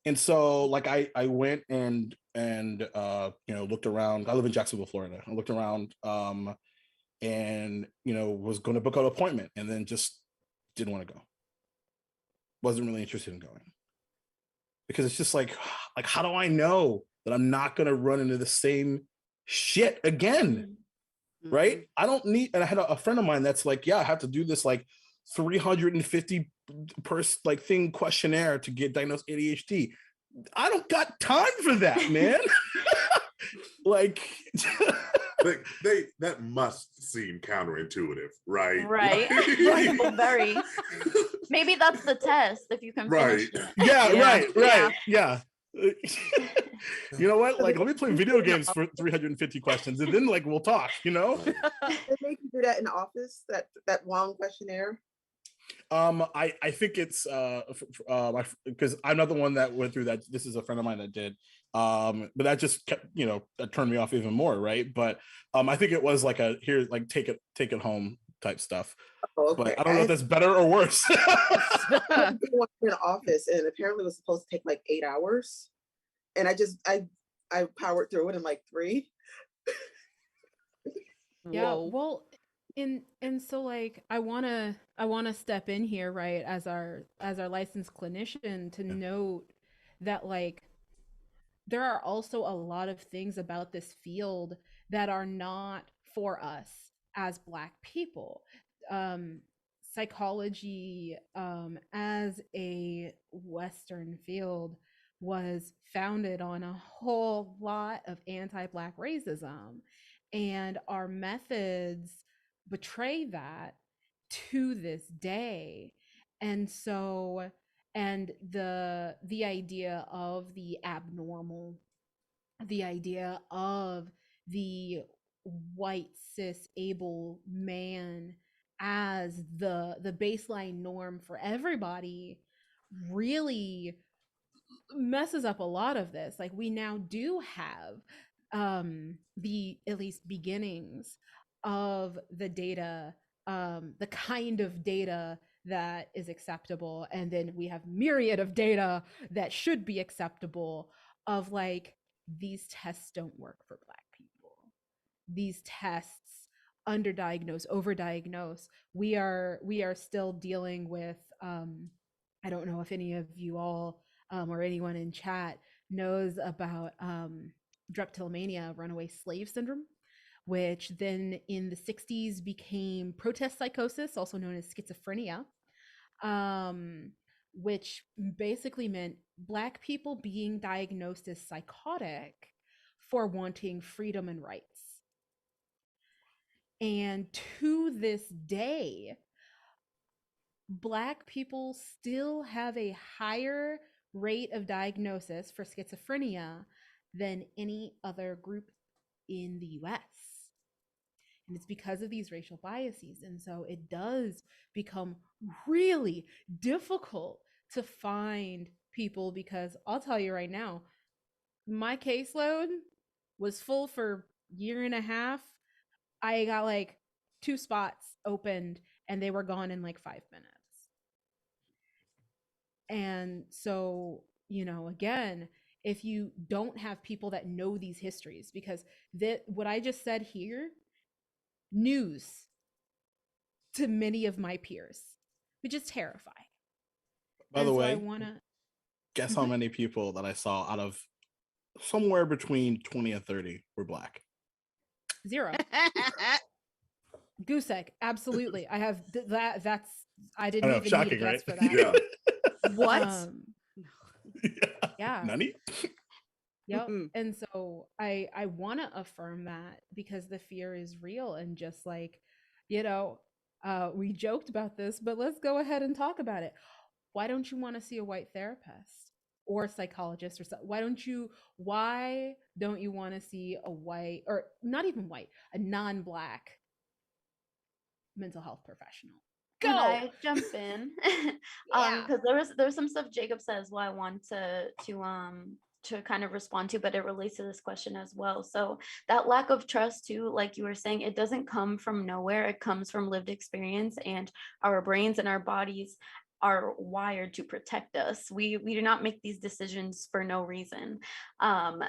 And so like I went and you know, looked around. I live in Jacksonville, Florida. I looked around and you know, was going to book an appointment and then just didn't want to go. Wasn't really interested in going. Because it's just like how do I know that I'm not going to run into the same shit again? Right? I don't need, and I had a friend of mine that's like, yeah, I have to do this like 350 person like thing questionnaire to get diagnosed ADHD. I don't got time for that, man. Like that must seem counterintuitive, right? Right. Like, Well, very. Maybe that's the test if you can right. finish it. Yeah, right. Yeah. You know what? Like, let me play video games for 350 questions, and then like we'll talk. You know. They make you do that in the office. That long questionnaire. I think it's because I'm not the one that went through that. This is a friend of mine that did. But that just kept, you know, that turned me off even more, right? But I think it was like take it home type stuff. Oh, okay. But I don't know if that's better or worse. I in the office, and apparently it was supposed to take like 8 hours, and I powered through it in like 3. Yeah, Whoa. well, and so like I wanna step in here, right, as our licensed clinician to note that like there are also a lot of things about this field that are not for us as Black people. Psychology as a Western field was founded on a whole lot of anti-Black racism, and our methods betray that to this day. And so, and the idea of the abnormal, the idea of the white cis able man as the baseline norm for everybody really messes up a lot of this. Like, we now do have the at least beginnings of the data, the kind of data that is acceptable, and then we have myriad of data that should be acceptable of like, these tests don't work for Black people, these tests underdiagnose, overdiagnose. We are still dealing with I don't know if any of you all or anyone in chat knows about drapetomania, runaway slave syndrome, which then in the 60s became protest psychosis, also known as schizophrenia, which basically meant Black people being diagnosed as psychotic for wanting freedom and rights. And to this day, Black people still have a higher rate of diagnosis for schizophrenia than any other group in the US. And it's because of these racial biases. And so it does become really difficult to find people, because I'll tell you right now, my caseload was full for a year and a half. I got like 2 spots opened and they were gone in like 5 minutes. And so, you know, again, if you don't have people that know these histories, because what I just said here, news to many of my peers, which is terrifying. By the way, Guess how many people that I saw out of somewhere between 20 and 30 were Black? 0. Goose egg, absolutely. I have that's I I didn't know, even need a shocking, guess right? for that. Yeah. What? Yeah. Nani? Yep. Mm-mm. And so I want to affirm that because the fear is real, and just like, we joked about this, but let's go ahead and talk about it. Why don't you want to see a white therapist or a psychologist or why don't you want to see a white, or not even white, a non-Black mental health professional? Can Go. I jump in? Yeah. Because there was some stuff Jacob says well I want to kind of respond to, but it relates to this question as well. So that lack of trust too, like you were saying, it doesn't come from nowhere. It comes from lived experience, and our brains and our bodies are wired to protect us. We do not make these decisions for no reason. So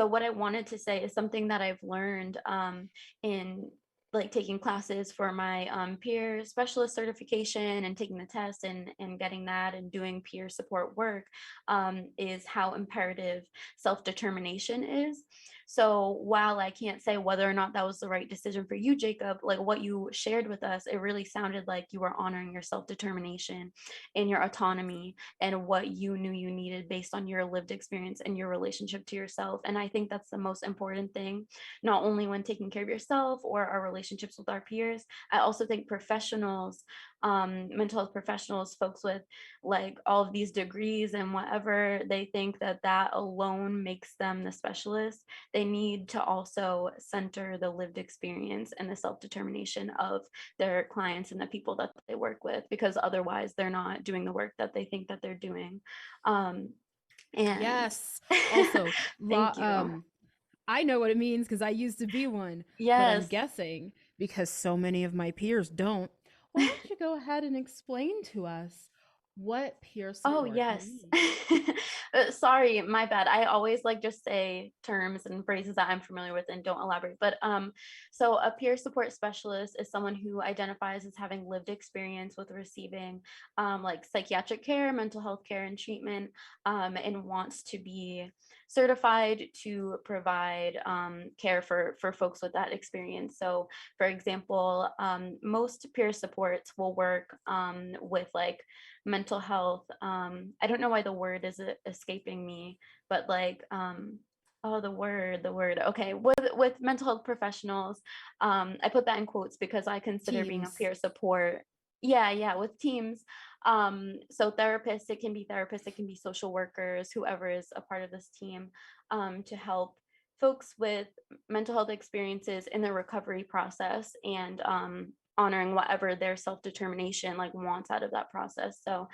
what I wanted to say is something that I've learned in like taking classes for my peer specialist certification and taking the test and getting that and doing peer support work is how imperative self-determination is. So while I can't say whether or not that was the right decision for you, Jacob, like what you shared with us, it really sounded like you were honoring your self-determination and your autonomy and what you knew you needed based on your lived experience and your relationship to yourself. And I think that's the most important thing, not only when taking care of yourself or our relationships with our peers. I also think professionals, mental health professionals, folks with like all of these degrees and whatever, they think that that alone makes them the specialist. They need to also center the lived experience and the self-determination of their clients and the people that they work with, because otherwise they're not doing the work that they think that they're doing. And Yes. Also, thank you. I know what it means because I used to be one, but I'm Yes. guessing because so many of my peers don't. Why don't you go ahead and explain to us what peer Oh, support yes. means? Sorry, my bad. I always like just say terms and phrases that I'm familiar with and don't elaborate. But so a peer support specialist is someone who identifies as having lived experience with receiving like psychiatric care, mental health care, and treatment, and wants to be certified to provide care for folks with that experience. So, for example, most peer supports will work with like mental health. I don't know why the word is escaping me, but like the word. Okay, with mental health professionals, I put that in quotes because I consider being a Teams. peer support. Yeah, with teams. So therapists, it can be social workers, whoever is a part of this team, to help folks with mental health experiences in their recovery process and honoring whatever their self-determination like wants out of that process. So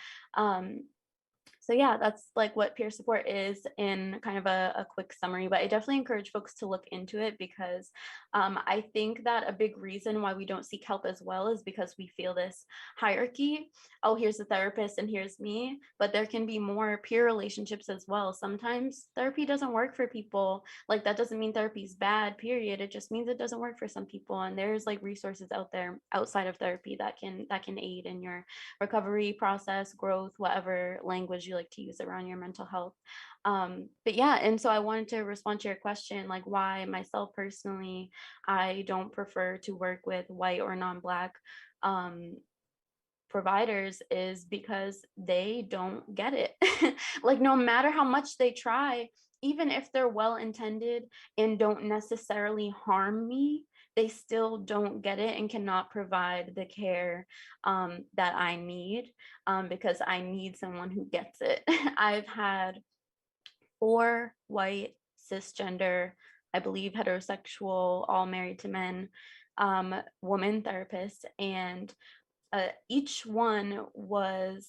yeah, that's like what peer support is in kind of a quick summary, but I definitely encourage folks to look into it because I think that a big reason why we don't seek help as well is because we feel this hierarchy. Oh, here's the therapist and here's me, but there can be more peer relationships as well. Sometimes therapy doesn't work for people. Like that doesn't mean therapy is bad, period. It just means it doesn't work for some people. And there's like resources out there outside of therapy that can aid in your recovery process, growth, whatever language you like to use around your mental health. But yeah, and so I wanted to respond to your question, like why myself personally, I don't prefer to work with white or non-Black providers is because they don't get it. Like no matter how much they try, even if they're well intended and don't necessarily harm me, they still don't get it and cannot provide the care that I need, because I need someone who gets it. I've had 4 white, cisgender, I believe heterosexual, all married to men, woman therapists, and each one was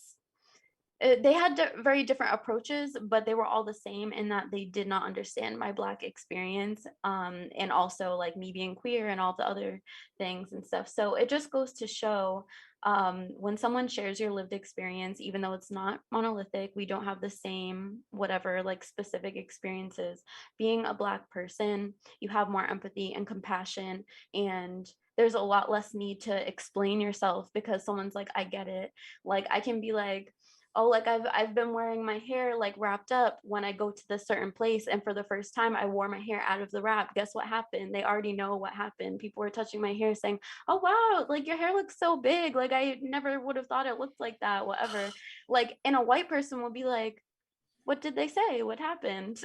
they had very different approaches, but they were all the same in that they did not understand my Black experience, and also like me being queer and all the other things and stuff. So it just goes to show, when someone shares your lived experience, even though it's not monolithic, we don't have the same whatever like specific experiences. Being a Black person, you have more empathy and compassion, and there's a lot less need to explain yourself because someone's like, I get it. Like I can be like, oh, like I've been wearing my hair like wrapped up when I go to this certain place, and for the first time I wore my hair out of the wrap. Guess what happened? They already know what happened. People were touching my hair saying, oh wow, like your hair looks so big, like I never would have thought it looked like that, whatever. Like, and a white person will be like, what did they say? What happened?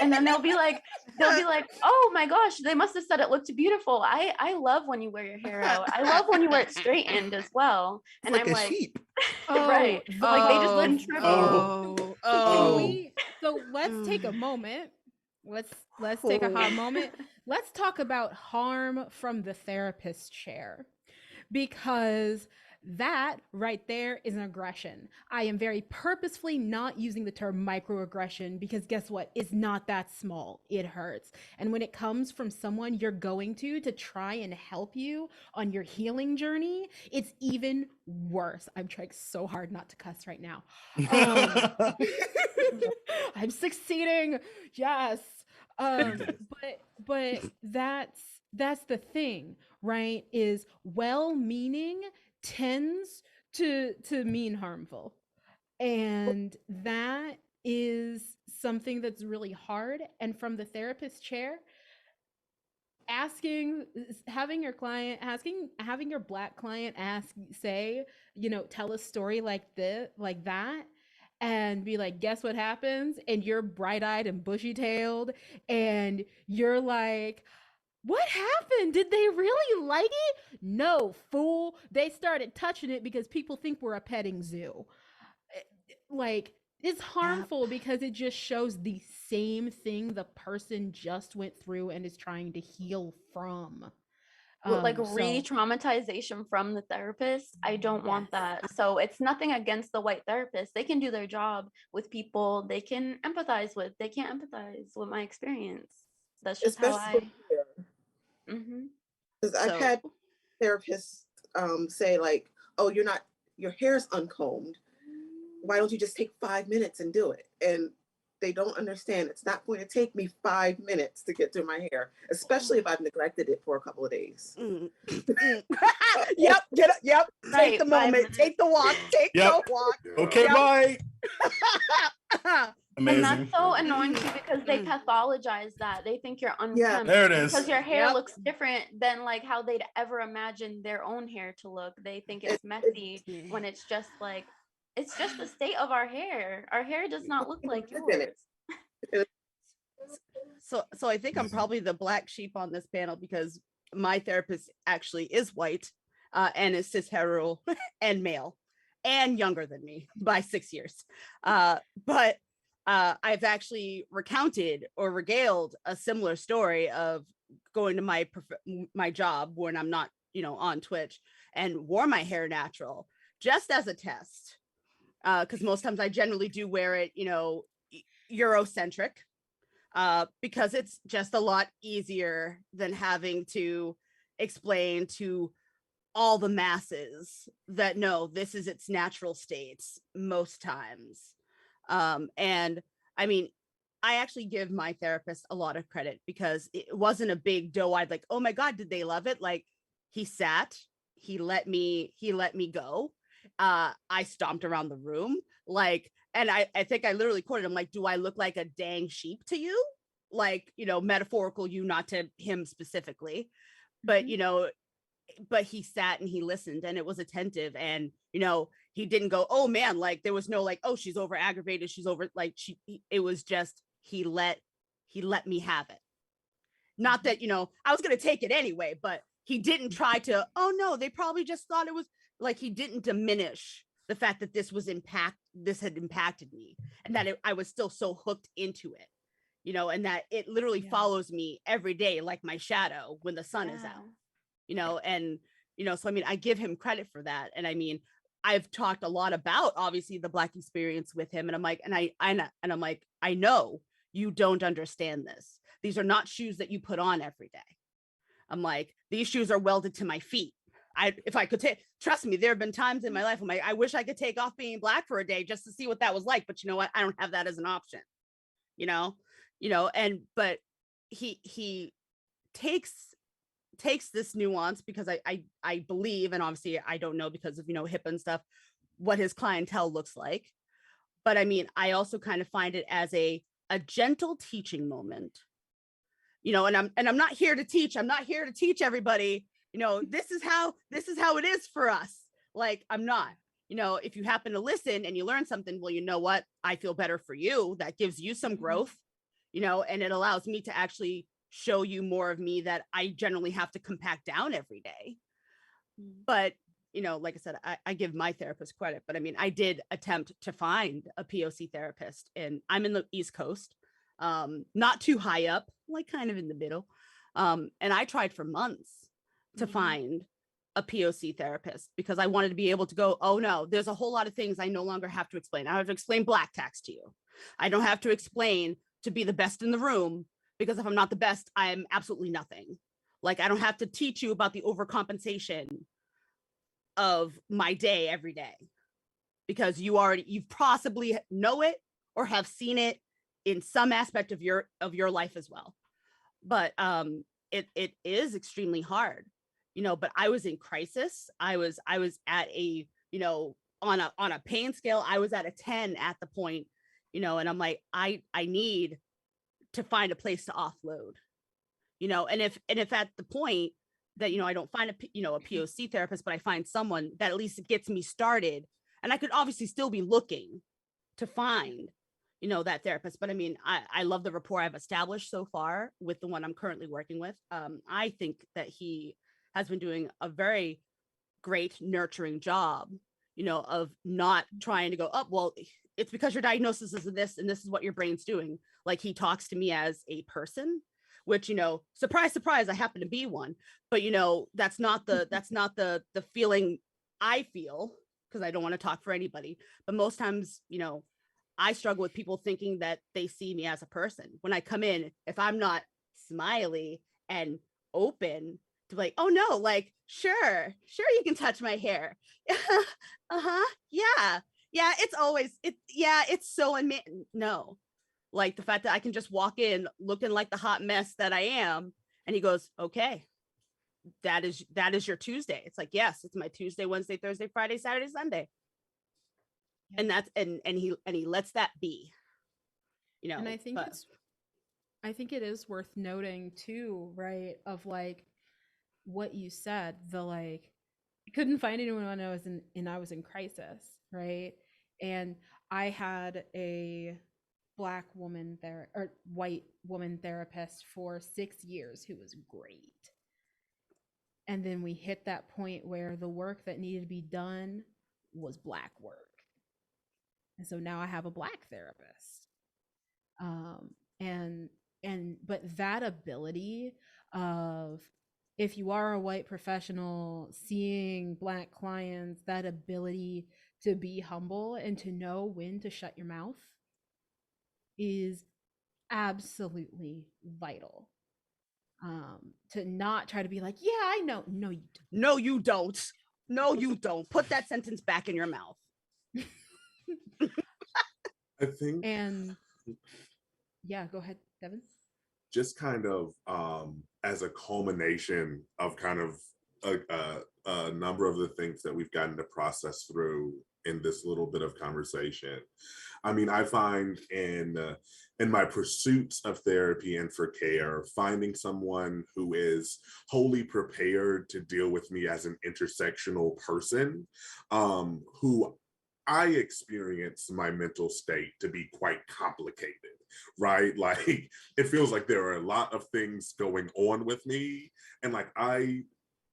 And then they'll be like, oh my gosh, they must have said it looked beautiful. I love when you wear your hair out. I love when you wear it straightened as well. And like I'm a like, sheep. right. Like they just let's- contribute. Can Oh. we, so let's take a moment. Let's take a hot moment. Let's talk about harm from the therapist chair, because that right there is an aggression. I am very purposefully not using the term microaggression, because guess what? It's not that small. It hurts. And when it comes from someone you're going to try and help you on your healing journey, it's even worse. I'm trying so hard not to cuss right now. I'm succeeding. Yes. But that's the thing, right? Is well-meaning tends to mean harmful. And that is something that's really hard. And from the therapist chair, having your Black client say, tell a story like that, and be like, guess what happens? And you're bright-eyed and bushy-tailed, and you're like, what happened? Did they really like it? No, fool. They started touching it because people think we're a petting zoo. Like, it's harmful because it just shows the same thing the person just went through and is trying to heal from. Like re-traumatization from the therapist. I don't want that. So it's nothing against the white therapist. They can do their job with people they can empathize with. They can't empathize with my experience. That's just how I. Because I've had therapists say like, oh, your hair's uncombed. Why don't you just take 5 minutes and do it? And they don't understand it's not going to take me 5 minutes to get through my hair, especially if I've neglected it for a couple of days. Yep. Right, take the moment, take the walk, the walk. Okay, bye. Amazing. And that's so annoying too, because they pathologize that. They think you're unkempt. Yeah, there it is. Because your hair looks different than like how they'd ever imagine their own hair to look. They think it's messy when it's just like, it's just the state of our hair. Our hair does not look like yours. So I think I'm probably the black sheep on this panel, because my therapist actually is white and is cis hetero and male and younger than me by 6 years. But I've actually recounted or regaled a similar story of going to my job when I'm not, on Twitch, and wore my hair natural just as a test. Because most times I generally do wear it, Eurocentric, because it's just a lot easier than having to explain to all the masses that no, this is its natural states most times. And I mean, I actually give my therapist a lot of credit, because it wasn't a big doe-eyed like, oh my God, did they love it? Like, he sat, he let me go. I stomped around the room, like, and I think I literally quoted him like, do I look like a dang sheep to you? Like, metaphorical you, not to him specifically, but but he sat and he listened, and it was attentive, and he didn't go, oh man, like there was no like, oh, she's over aggravated, she's over, like it was just he let me have it. Not that I was gonna take it anyway, but he didn't try to, oh no, they probably just thought it was, like, he didn't diminish the fact that this had impacted me, and that I was still so hooked into it, and that it literally follows me every day like my shadow when the sun is out, and so I mean, I give him credit for that. And I mean, I've talked a lot about obviously the Black experience with him, and I'm like, I'm like, I know you don't understand this. These are not shoes that you put on every day. I'm like, these shoes are welded to my feet. If I could trust me, there have been times in my life I'm like, I wish I could take off being Black for a day just to see what that was like. But you know what? I don't have that as an option, but he takes this nuance, because I believe, and obviously I don't know because of HIPAA and stuff, what his clientele looks like. But I mean, I also kind of find it as a gentle teaching moment, you know, and I'm not here to teach. I'm not here to teach everybody, you know, this is how it is for us. Like, I'm not, you know, if you happen to listen and you learn something, well, you know what? I feel better for you. That gives you some growth, you know, and it allows me to actually show you more of me that I generally have to compact down every day. But, you know, like I said, I give my therapist credit, but I mean, I did attempt to find a POC therapist, and I'm in the East Coast, not too high up, like kind of in the middle. And I tried for months to find a POC therapist because I wanted to be able to go, oh no, there's a whole lot of things I no longer have to explain. I don't have to explain black tax to you. I don't have to explain to be the best in the room, because if I'm not the best, I am absolutely nothing. Like, I don't have to teach you about the overcompensation of my day every day, because you've possibly know it or have seen it in some aspect of your life as well. But it is extremely hard, you know, but I was in crisis. I was at a, you know, on a pain scale, I was at a 10 at the point, you know, and I'm like, I need to find a place to offload, you know, and if at the point that, you know, I don't find a POC therapist, but I find someone that at least gets me started, and I could obviously still be looking to find, you know, that therapist. But I mean, I love the rapport I've established so far with the one I'm currently working with. I think that he has been doing a very great nurturing job, you know, of not trying to go, oh, well, it's because your diagnosis is this and this is what your brain's doing. Like, he talks to me as a person, which, you know, surprise, surprise, I happen to be one. But, you know, that's not the feeling I feel, because I don't want to talk for anybody. But most times, you know, I struggle with people thinking that they see me as a person. When I come in, if I'm not smiley and open to, like, oh no, like, sure, you can touch my hair. Yeah. It's so no. Like, the fact that I can just walk in looking like the hot mess that I am, and he goes, okay, that is your Tuesday. It's like, yes, it's my Tuesday, Wednesday, Thursday, Friday, Saturday, Sunday. Yeah. And that's and he lets that be, you know. And I think it is worth noting too, right, of like what you said, the like, I couldn't find anyone when I was in crisis, right? And I had a black woman there, or white woman therapist for 6 years who was great. And then we hit that point where the work that needed to be done was black work. And so now I have a black therapist. But that ability of, if you are a white professional seeing black clients, that ability to be humble and to know when to shut your mouth is absolutely vital. To not try to be like, yeah, I know. No, you don't. No, you don't. No, you don't. Put that sentence back in your mouth. I think, and yeah, go ahead, Devin. Just kind of as a culmination of kind of a number of the things that we've gotten to process through in this little bit of conversation. I mean, I find in my pursuits of therapy and for care, finding someone who is wholly prepared to deal with me as an intersectional person, who I experience my mental state to be quite complicated, right? Like, it feels like there are a lot of things going on with me, and like, I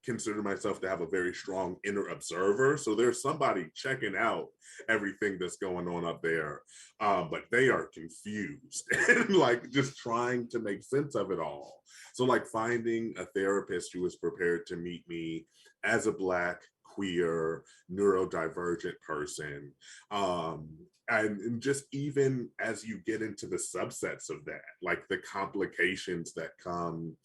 consider myself to have a very strong inner observer. So there's somebody checking out everything that's going on up there, but they are confused and like just trying to make sense of it all. So like, finding a therapist who is prepared to meet me as a Black, queer, neurodivergent person, and just even as you get into the subsets of that, like the complications that come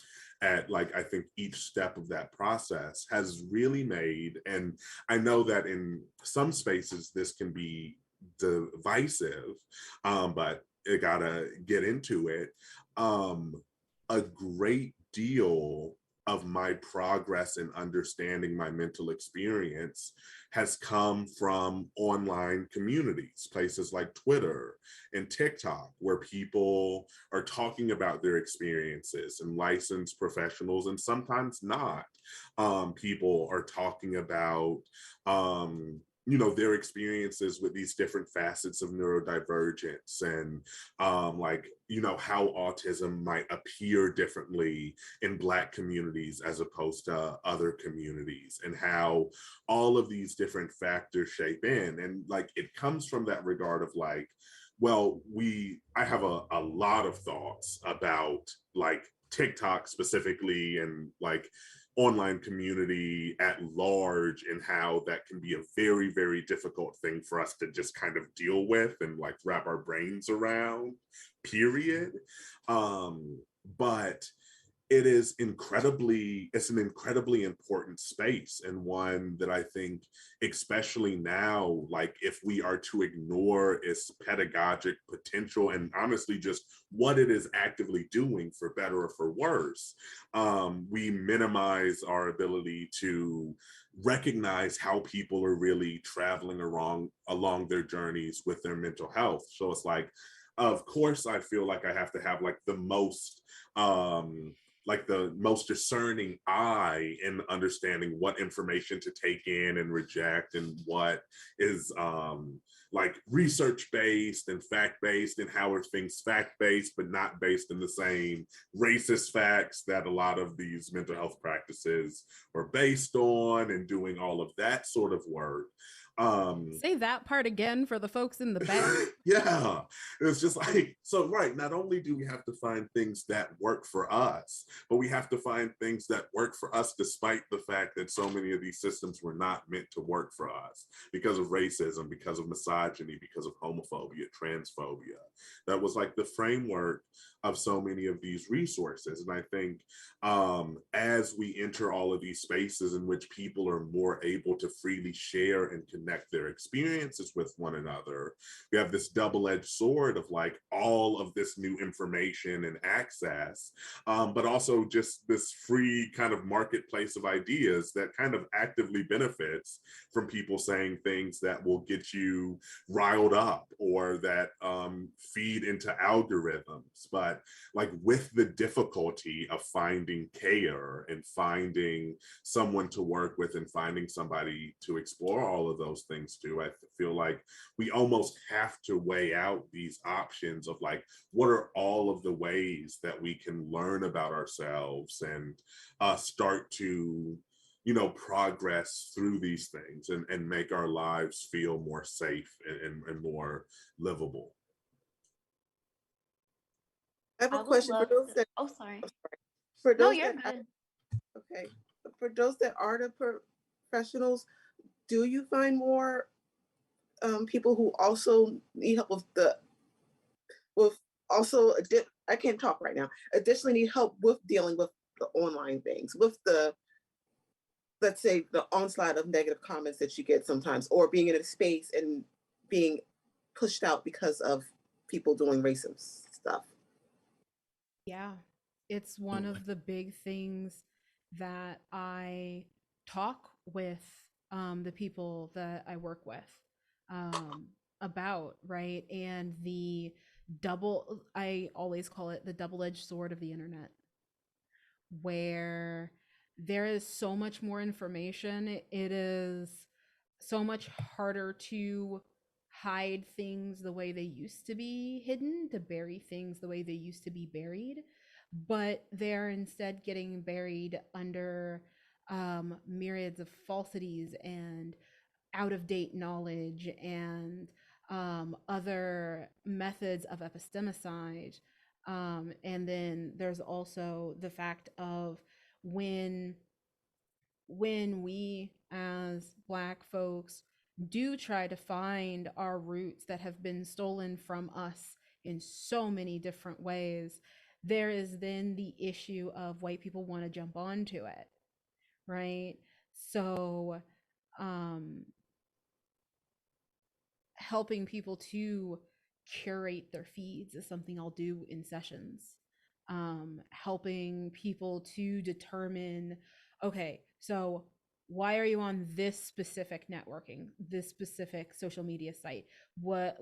at, like, I think each step of that process has really made, and I know that in some spaces this can be divisive, but you gotta get into it, a great deal of my progress in understanding my mental experience has come from online communities, places like Twitter and TikTok, where people are talking about their experiences, and licensed professionals, and sometimes not. People are talking about their experiences with these different facets of neurodivergence, and how autism might appear differently in Black communities as opposed to other communities, and how all of these different factors shape in. And like, it comes from that regard of like, well, I have a lot of thoughts about like TikTok specifically, and like online community at large, and how that can be a very, very difficult thing for us to just kind of deal with and like wrap our brains around, period. But it's an incredibly important space, and one that I think, especially now, like if we are to ignore its pedagogic potential and honestly just what it is actively doing, for better or for worse, we minimize our ability to recognize how people are really traveling along their journeys with their mental health. So it's like, of course, I feel like I have to have the most discerning eye in understanding what information to take in and reject, and what is like research-based and fact-based, and how are things fact-based but not based in the same racist facts that a lot of these mental health practices are based on, and doing all of that sort of work. Say that part again for the folks in the back. Yeah, it's just like, so right, not only do we have to find things that work for us, but we have to find things that work for us despite the fact that so many of these systems were not meant to work for us, because of racism, because of misogyny, because of homophobia, transphobia. That was like the framework of so many of these resources. And I think as we enter all of these spaces in which people are more able to freely share and connect their experiences with one another, we have this double-edged sword of like all of this new information and access, but also just this free kind of marketplace of ideas that kind of actively benefits from people saying things that will get you riled up, or that feed into algorithms. But like, with the difficulty of finding care and finding someone to work with and finding somebody to explore all of those things too, I feel like we almost have to weigh out these options of like, what are all of the ways that we can learn about ourselves and start to progress through these things, and make our lives feel more safe and more livable. I have I a would question for love those to. that, Oh, sorry. for No, those you're that, good. okay, for those that are the professionals, do you find more people who also need help with also, I can't talk right now, additionally need help with dealing with the online things, with the, let's say, the onslaught of negative comments that you get sometimes, or being in a space and being pushed out because of people doing racist stuff? Yeah, it's one of the big things that I talk with the people that I work with um, about, right? And I always call it the double edged sword of the internet, where there is so much more information. It is so much harder to hide things the way they used to be hidden, to bury things the way they used to be buried, but they're instead getting buried under myriads of falsities and out of date knowledge and other methods of epistemicide. And then there's also the fact of when we as Black folks do try to find our roots that have been stolen from us in so many different ways, there is then the issue of white people want to jump onto it, right? So um helping people to curate their feeds is something I'll do in sessions. helping people to determine, okay, so why are you on this specific networking, this specific social media site? What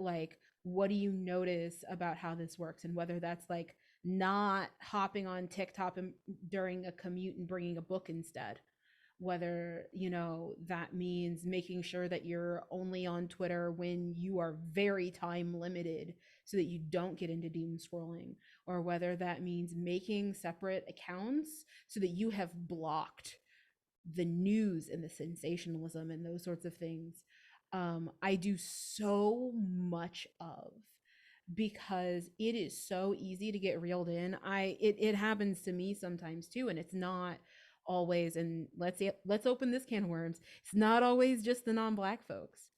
do you notice about how this works? And whether that's like not hopping on TikTok during a commute and bringing a book instead, whether that means making sure that you're only on Twitter when you are very time limited so that you don't get into doom scrolling, or whether that means making separate accounts so that you have blocked the news and the sensationalism and those sorts of things. I do so much of, because it is so easy to get reeled in. It happens to me sometimes too, and it's not always, and let's open this can of worms, it's not always just the non-Black folks.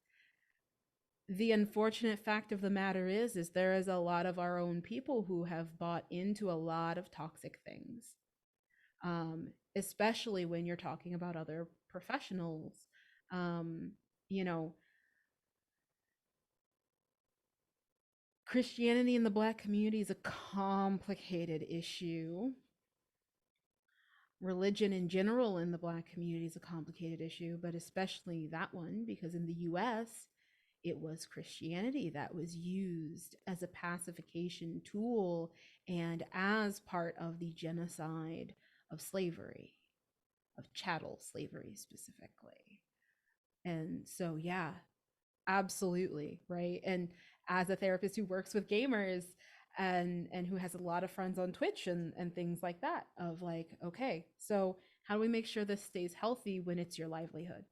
The unfortunate fact of the matter is there is a lot of our own people who have bought into a lot of toxic things, especially when you're talking about other professionals. Christianity in the Black community is a complicated issue. Religion in general in the Black community is a complicated issue, but especially that one, because in the US, it was Christianity that was used as a pacification tool and as part of the genocide of slavery, of chattel slavery specifically. And so, yeah, absolutely, right? And as a therapist who works with gamers and who has a lot of friends on Twitch and things like that, of like, okay, so how do we make sure this stays healthy when it's your livelihood?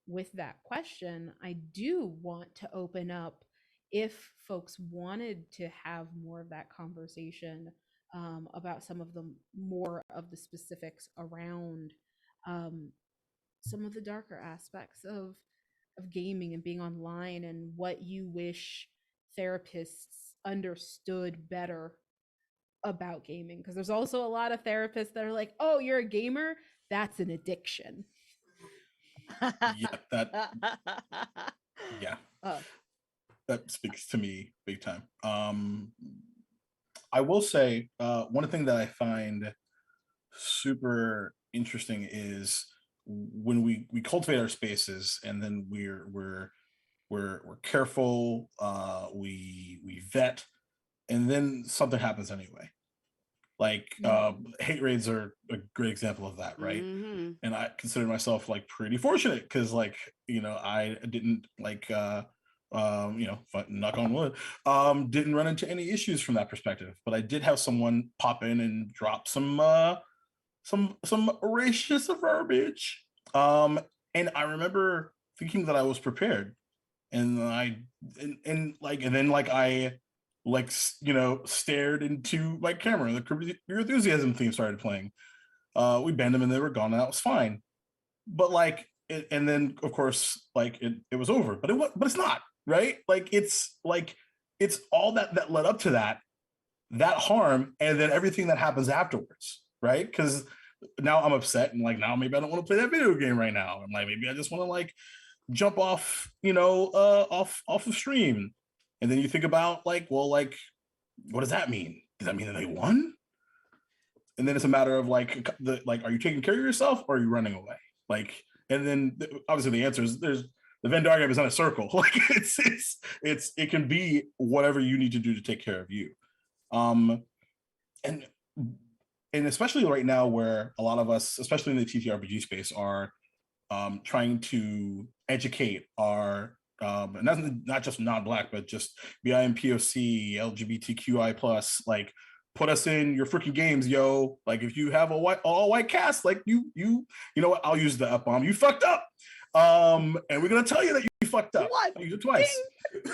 With that question, I do want to open up, if folks wanted to have more of that conversation about some of the more of the specifics around some of the darker aspects of gaming and being online, and what you wish therapists understood better about gaming. Because there's also a lot of therapists that are like, oh, you're a gamer, that's an addiction. That speaks to me big time. I will say one thing that I find super interesting is when we cultivate our spaces, and then we're careful, we vet, and then something happens anyway. Like hate raids are a great example of that, right? Mm-hmm. And I consider myself like pretty fortunate, because I didn't knock on wood, didn't run into any issues from that perspective. But I did have someone pop in and drop some racist verbiage, and I remember thinking that I was prepared, and I stared into my camera, and the Curb Your Enthusiasm theme started playing. We banned them and they were gone, and that was fine. But and then of course it was over. But it's not, right? It's all that led up to that harm, and then everything that happens afterwards, right? Because now I'm upset, and now maybe I don't want to play that video game right now. And maybe I just want to jump off, off of stream. And then you think about what does that mean? Does that mean that they won? And then it's a matter of are you taking care of yourself, or are you running away? And then obviously the answer is the Venn diagram is not a circle. It can be whatever you need to do to take care of you. And especially right now, where a lot of us, especially in the TTRPG space, are trying to educate our and that's not just non-Black, but just BIMPOC, LGBTQI plus, put us in your freaking games, yo. If you have all white cast, you know what, I'll use the F-bomb, you fucked up. And we're gonna tell you that you fucked up. What? I'll use it twice.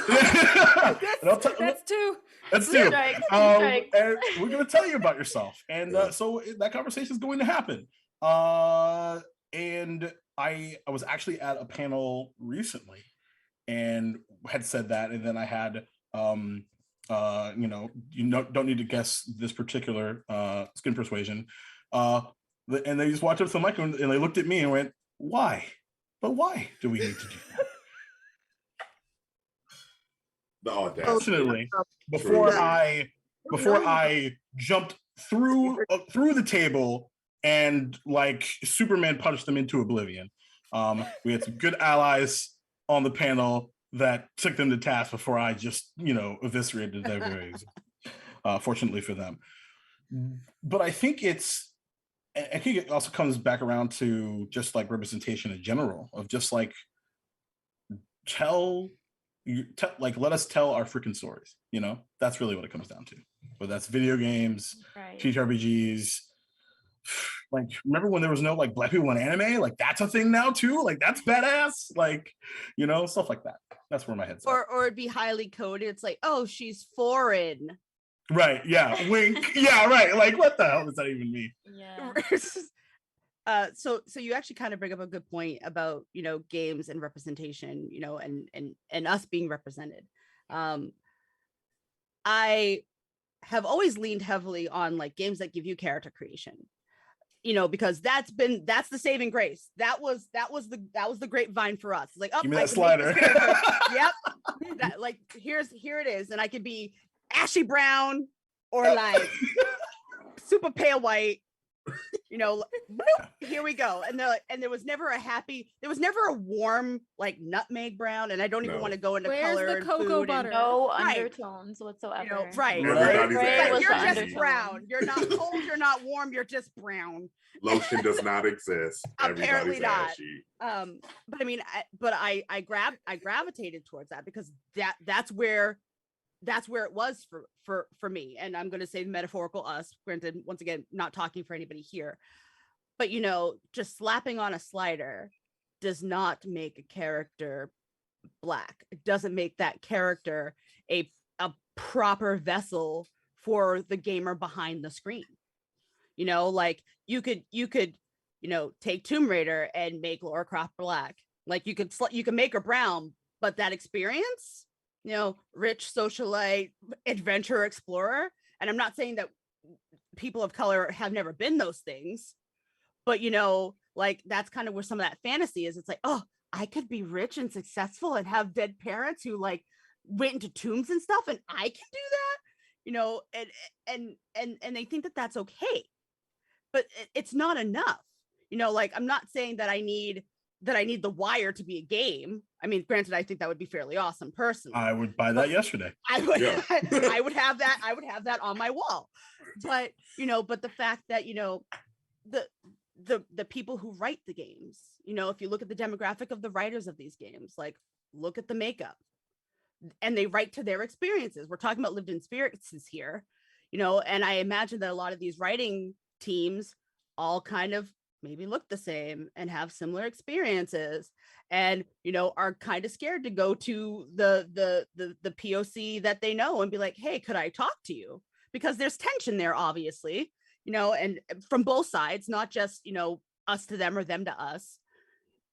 That's two. That's two. Strikes. And we're gonna tell you about yourself. And so that conversation is going to happen. And I was actually at a panel recently and had said that, and then I had don't need to guess this particular skin persuasion, and they just walked up to the mic and they looked at me and went, why? But why do we need to do that? The audacity. Fortunately, before I jumped through the table and like Superman punched them into oblivion. We had some good allies on the panel that took them to task before I just, eviscerated their very fortunately for them. But I think it also comes back around to just like representation in general of just like let us tell our freaking stories. That's really what it comes down to. Whether that's video games, Right. TTRPGs. Like, remember when there was no like Black people in anime? Like, that's a thing now too. Like, that's badass. Like, stuff like that. That's where my head's at. Or it'd be highly coded. It's like, oh, she's foreign. Right. Yeah. Wink. Yeah. Right. Like, what the hell does that even mean? Yeah. So you actually kind of bring up a good point about games and representation, and us being represented. I have always leaned heavily on like games that give you character creation, because that's the saving grace. That was the grapevine for us. Like, oh, give me I that can make slider. this character. Yep. That, like, here it is, and I could be ashy brown or like super pale white. Here we go. And they're like, and there was never a warm like nutmeg brown, and I don't even want to go into Where's color the and cocoa food butter? No Right. undertones whatsoever. Right. Everybody's Gray was ashy. You're the just undertone. brown. You're not cold, you're not warm, you're just brown. Lotion does not exist. Apparently Everybody's not. ashy. But I mean, I gravitated towards that because that's where it was for me. And I'm going to say metaphorical us, granted, once again, not talking for anybody here, but just slapping on a slider does not make a character Black. It doesn't make that character a proper vessel for the gamer behind the screen. Like you could take Tomb Raider and make Lara Croft Black. Like you could make her brown, but that experience, rich socialite, adventure explorer. And I'm not saying that people of color have never been those things, but like that's kind of where some of that fantasy is. It's like, oh, I could be rich and successful and have dead parents who like went into tombs and stuff, and I can do that, and they think that that's okay, but it's not enough. Like I'm not saying that I need The Wire to be a game. I mean, granted, I think that would be fairly awesome personally. I would buy that yesterday. I would, Yeah. I would have that on my wall. But, but the fact that, the people who write the games, if you look at the demographic of the writers of these games, like look at the makeup, and they write to their experiences. We're talking about lived experiences here, and I imagine that a lot of these writing teams all kind of maybe look the same and have similar experiences, and are kind of scared to go to the POC that they know and be like, hey, could I talk to you? Because there's tension there, obviously, and from both sides, not just us to them or them to us,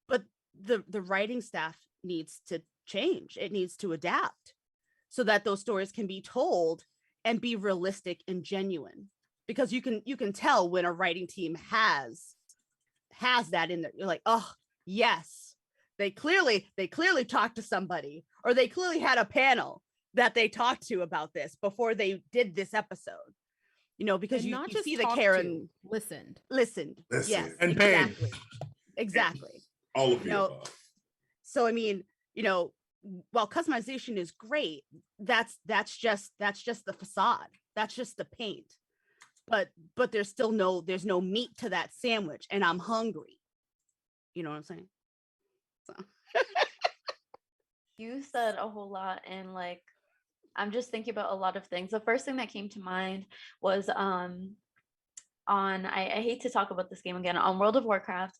but the writing staff needs to change. It needs to adapt so that those stories can be told and be realistic and genuine, because you can tell when a writing team has that in there. You're like, oh yes, they clearly talked to somebody, or they clearly had a panel that they talked to about this before they did this episode, because And you not just see the talked care to, and listened. yes, And paid. exactly. All of the above. So I mean, while customization is great, that's just the facade. That's just the paint. But there's no meat to that sandwich, and I'm hungry. You know what I'm saying? So. You said a whole lot, and like I'm just thinking about a lot of things. The first thing that came to mind was on I hate to talk about this game again, on World of Warcraft.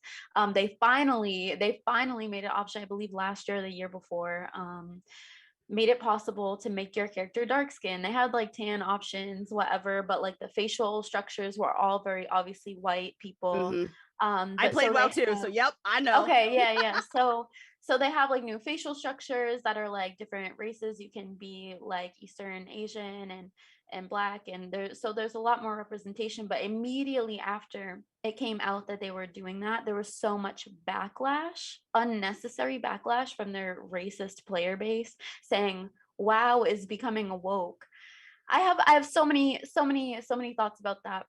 They finally made it option, I believe last year or the year before, made it possible to make your character dark skin. They had like tan options, whatever, but like the facial structures were all very obviously white people. Mhm. I But played so well they too, have- so yep, I know. Okay, yeah. So they have like new facial structures that are like different races. You can be like Eastern Asian and Black, and there's a lot more representation. But immediately after it came out that they were doing that, there was so much backlash, unnecessary backlash from their racist player base, saying WoW is becoming woke. I have so many thoughts about that.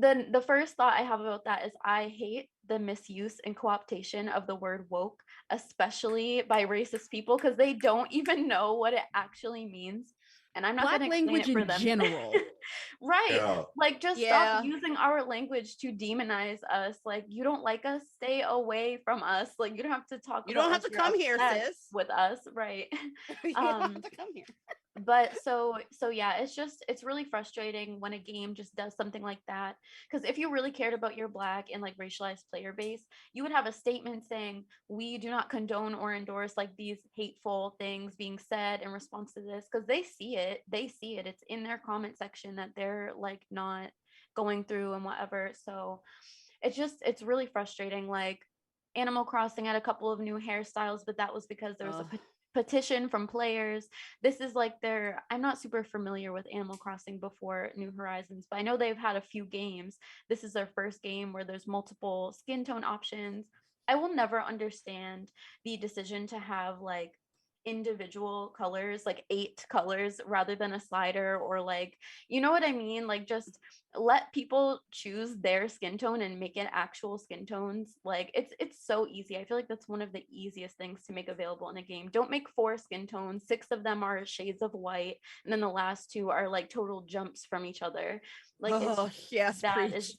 The first thought I have about that is I hate the misuse and co-optation of the word woke, especially by racist people, because they don't even know what it actually means. And I'm not Black going to explain language it for in them. general. Right. Yeah. Like, just Yeah. stop using our language to demonize us. Like, you don't like us, stay away from us. Like, you don't have to talk You about don't have us, to you're come here, upset sis. with us. Right. You don't have to come here. But so yeah, it's really frustrating when a game just does something like that, because if you really cared about your Black and like racialized player base, you would have a statement saying, we do not condone or endorse like these hateful things being said in response to this, because they see it, it's in their comment section that they're like not going through and whatever. So it's really frustrating. Like, Animal Crossing had a couple of new hairstyles, but that was because there was a petition from players. This is like I'm not super familiar with Animal Crossing before New Horizons, but I know they've had a few games. This is their first game where there's multiple skin tone options. I will never understand the decision to have like individual colors, like 8 colors rather than a slider, or like, you know what I mean? Like, just let people choose their skin tone and make it actual skin tones. Like, it's so easy. I feel like that's one of the easiest things to make available in a game. Don't make 4 skin tones, 6 of them are shades of white, and then the last 2 are like total jumps from each other. Like, Yes, that preach. is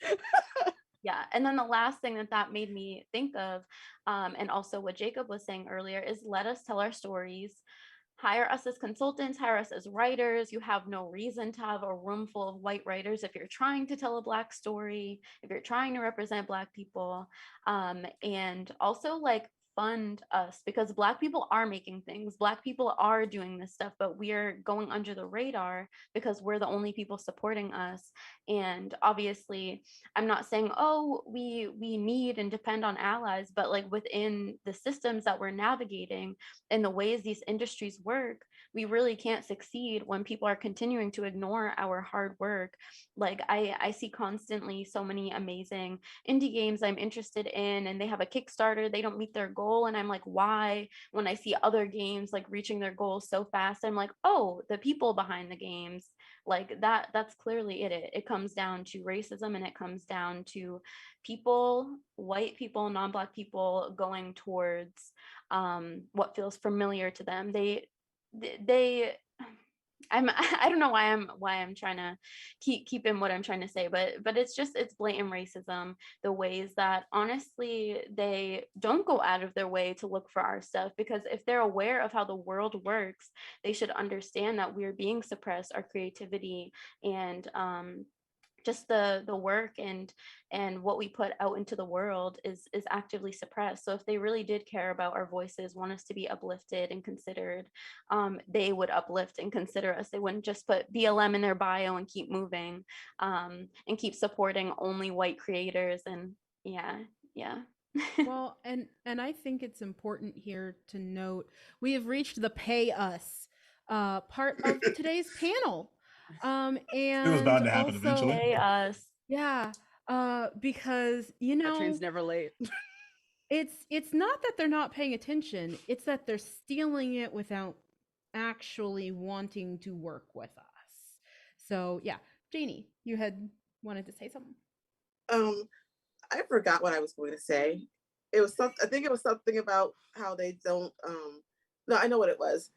yeah. And then the last thing that made me think of, and also what Jacob was saying earlier, is let us tell our stories. Hire us as consultants, hire us as writers. You have no reason to have a room full of white writers if you're trying to tell a Black story, if you're trying to represent Black people. And also, like, fund us, because Black people are making things. Black people are doing this stuff, but we're going under the radar because we're the only people supporting us. And obviously, I'm not saying, oh, we need and depend on allies, but like within the systems that we're navigating and the ways these industries work, we really can't succeed when people are continuing to ignore our hard work. Like, I see constantly so many amazing indie games I'm interested in, and they have a Kickstarter, they don't meet their goal, and I'm like, why? When I see other games like reaching their goals so fast, I'm like, oh, the people behind the games. Like, that's clearly it comes down to racism, and it comes down to people, white people, non-Black people, going towards what feels familiar to them. I don't know why I'm trying to keep in what I'm trying to say, but it's blatant racism, the ways that honestly they don't go out of their way to look for our stuff, because if they're aware of how the world works, they should understand that we're being suppressed, our creativity, and just the work and what we put out into the world is actively suppressed. So if they really did care about our voices, want us to be uplifted and considered, they would uplift and consider us. They wouldn't just put BLM in their bio and keep moving, and keep supporting only white creators. And yeah. Well, and I think it's important here to note we have reached the pay us part of today's panel. And It was bound to happen also, eventually. Pay us. Yeah, because That train's never late. it's not that they're not paying attention, it's that they're stealing it without actually wanting to work with us. So yeah, Janie, you had wanted to say something. I forgot what I was going to say. It was I think it was something about how they don't no, I know what it was.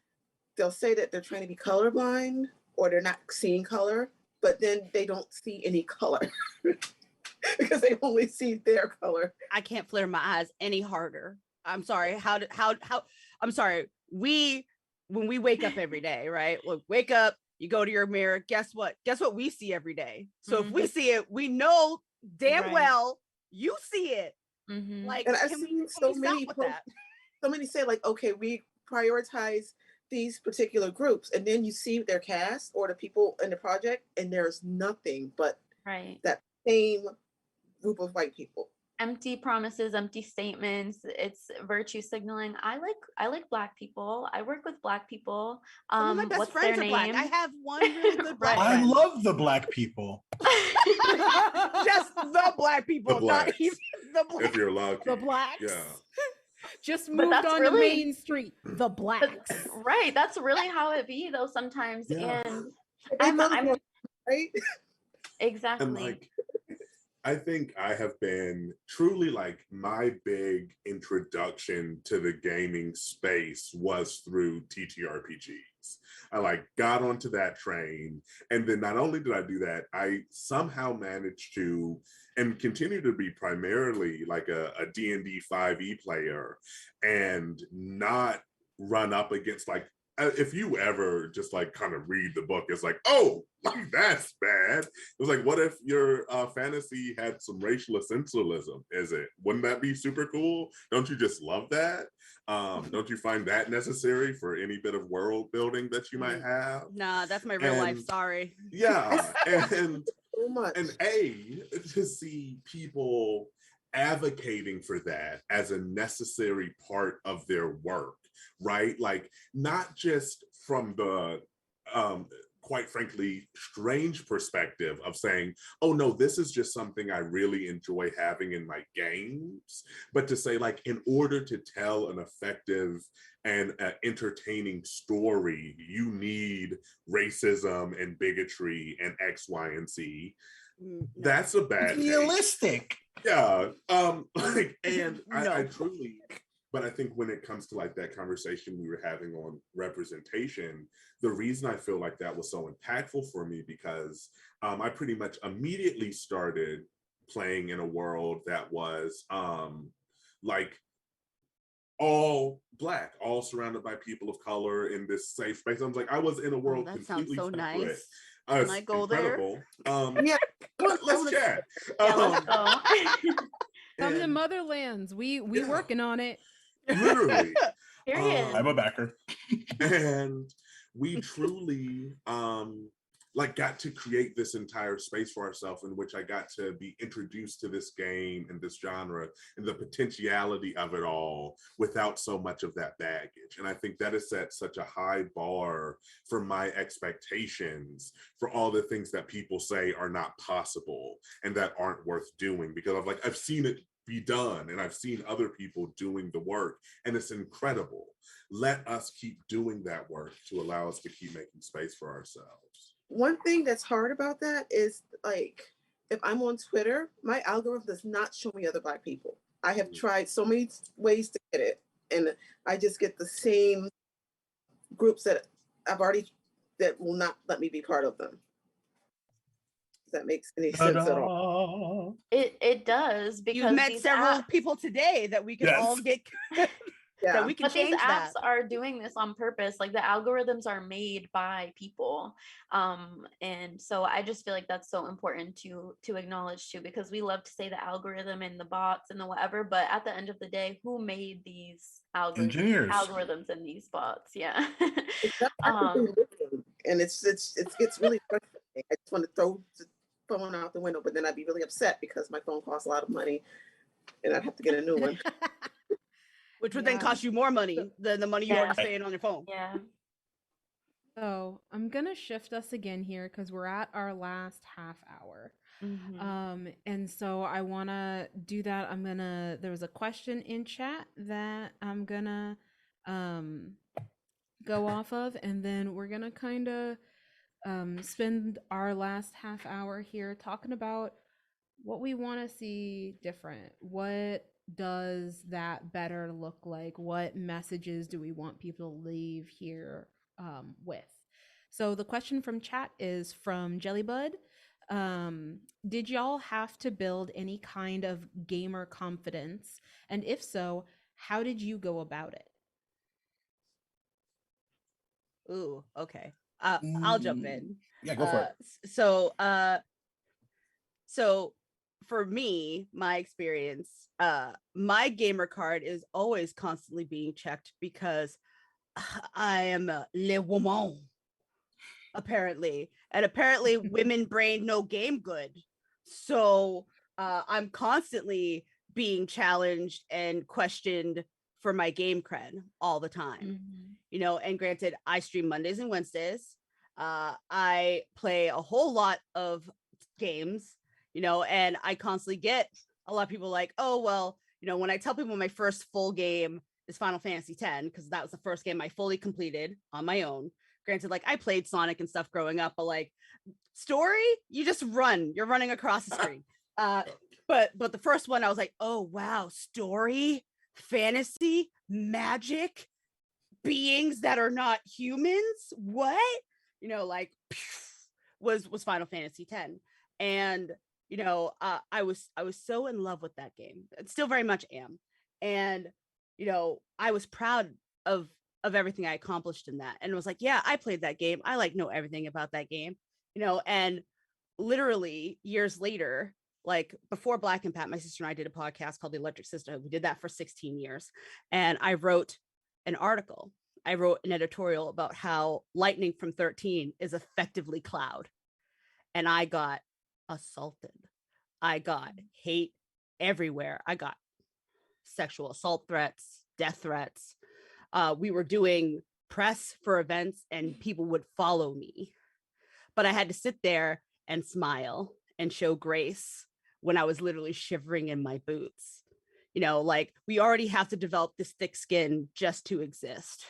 They'll say that they're trying to be colorblind or they're not seeing color, but then they don't see any color because they only see their color. I can't flare my eyes any harder. I'm sorry. How I'm sorry. When we wake up every day, right? Look, wake up, you go to your mirror. Guess what? Guess what we see every day? So if we see it, we know damn well you see it. Like, and I've seen so many say like, okay, we prioritize these particular groups, and then you see their cast or the people in the project, and there's nothing but that same group of white people. Empty promises, empty statements. It's virtue signaling. I like Black people. I work with Black people. My best friends are Black. I have one really good Black I friend. love the Black people. Just the Black people, not even the Black. If you're lucky. The Blacks. Yeah. Just moved on to Main Street. The Blacks. Right. That's really how it be though sometimes. Yeah. And I'm right? And exactly. like, I think I have been truly like my big introduction to the gaming space was through TTRPGs. I like got onto that train. And then not only did I do that, I somehow managed to and continue to be primarily like a D&D 5e player and not run up against like if you ever just like kind of read the book, it's like, oh, like that's bad. It was like, what if your fantasy had some racial essentialism? Wouldn't that be super cool? Don't you just love that? Don't you find that necessary for any bit of world building that you might have? Nah, that's my real life. Sorry. Yeah, and So much. and to see people advocating for that as a necessary part of their work, right? Like not just from the quite frankly strange perspective of saying, oh no, this is just something I really enjoy having in my games, but to say like in order to tell an effective and entertaining story, you need racism and bigotry and X, Y, and Z. No. That's a bad It's realistic. yeah. Like, and No. I truly, but I think when it comes to like that conversation we were having on representation, the reason I feel like that was so impactful for me because I pretty much immediately started playing in a world that was like all Black, all surrounded by people of color in this safe space. I was like, I was in a world that sounds completely so separate. nice. Can I go incredible. there? Yeah. Let's chat. Yeah, let's go. Come to and Motherlands. We Yeah. working on it. literally. Period. I'm a backer. And we truly like got to create this entire space for ourselves in which I got to be introduced to this game and this genre and the potentiality of it all without so much of that baggage. And I think that has set such a high bar for my expectations for all the things that people say are not possible and that aren't worth doing, because I've seen it be done and I've seen other people doing the work and it's incredible. Let us keep doing that work to allow us to keep making space for ourselves. One thing that's hard about that is like, if I'm on Twitter, my algorithm does not show me other Black people. I have tried so many ways to get it, and I just get the same groups that that will not let me be part of them. If that makes any sense at all. It does, because You've met these several apps, people today that we can all get Yeah. that we can but these change apps that. are doing this on purpose. Like the algorithms are made by people, and so I just feel like that's so important to acknowledge too, because we love to say the algorithm and the bots and the whatever, but at the end of the day, who made these Engineers. algorithms and these bots? Yeah. It's not actively looking, and it gets really frustrating. I just want to throw the phone out the window, but then I'd be really upset because my phone costs a lot of money, and I'd have to get a new one. Which would then cost you more money than the money you already spent on your phone. Yeah. So I'm gonna shift us again here because we're at our last half hour. And so I wanna do that. There was a question in chat that I'm gonna go off of, and then we're gonna kind of spend our last half hour here talking about what we want to see different. What does that better look like? What messages do we want people to leave here with? So the question from chat is from Jellybud. Did y'all have to build any kind of gamer confidence? And if so, how did you go about it? Ooh, okay. I'll jump in. Yeah, go for it. So for me, my experience, my gamer card is always constantly being checked because I am a le woman, apparently. And apparently women brain no game good. So I'm constantly being challenged and questioned for my game cred all the time. You know, and granted, I stream Mondays and Wednesdays. I play a whole lot of games, you know, and I constantly get a lot of people like, oh, well, you know, when I tell people my first full game is Final Fantasy X, because that was the first game I fully completed on my own, Granted, like I played Sonic and stuff growing up, but like story, you just run. You're running across the screen. But the first one, I was like, oh wow, story, fantasy, magic, beings that are not humans. What? You know, like was Final Fantasy X. And you know, I was so in love with that game. And still very much am. And you know, I was proud of everything I accomplished in that. And was like, yeah, I played that game. I like know everything about that game. You know, and literally years later, like before Black and Pat, my sister and I did a podcast called The Electric Sisterhood. We did that for 16 years. And I wrote an article. I wrote an editorial about how lightning from 13 is effectively Cloud. And I got assaulted. I got hate everywhere. I got sexual assault threats, death threats. We were doing press for events and people would follow me. But I had to sit there and smile and show grace when I was literally shivering in my boots. You know, like we already have to develop this thick skin just to exist.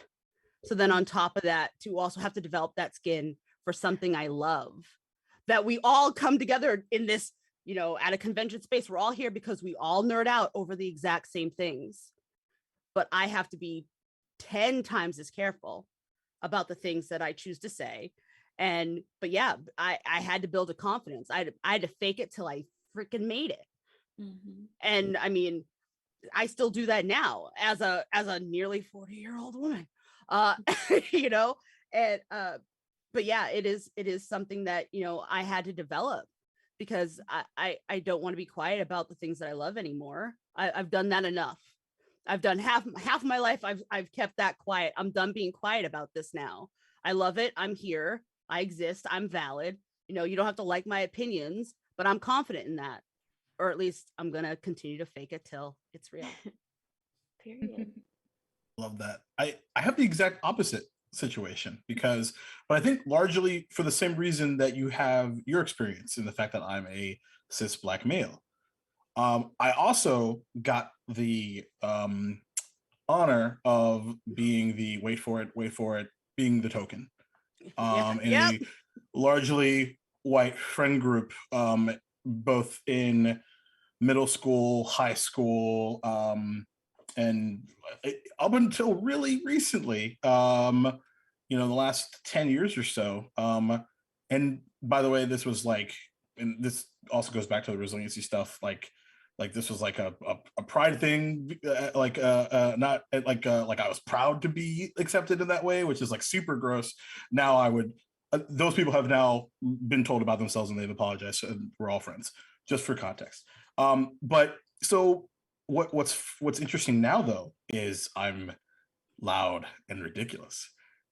So then on top of that, to also have to develop that skin for something I love, that we all come together in this, you know, at a convention space. We're all here because we all nerd out over the exact same things. But I have to be 10 times as careful about the things that I choose to say. But yeah, I had to build a confidence. I had to fake it till I freaking made it. Mhm. And I mean, I still do that now as a nearly 40-year-old woman. You know, and but yeah, it is something that, you know, I had to develop because I don't want to be quiet about the things that I love anymore. I've done that enough. I've done half of my life. I've kept that quiet. I'm done being quiet about this now. I love it. I'm here. I exist. I'm valid. You know, you don't have to like my opinions, but I'm confident in that. Or at least I'm going to continue to fake it till it's real. Period. Love that. I have the exact opposite situation because, but I think largely for the same reason that you have your experience in the fact that I'm a cis Black male. I also got the honor of being the wait for it, being the token in a largely white friend group, both in middle school, high school, and up until really recently, you know, the last 10 years or so. And by the way, this was like, and this also goes back to the resiliency stuff, like this was like a pride thing, not like I was proud to be accepted in that way, which is like super gross. Now I would, those people have now been told about themselves and they've apologized, and we're all friends, just for context. But so what's interesting now though is I'm loud and ridiculous,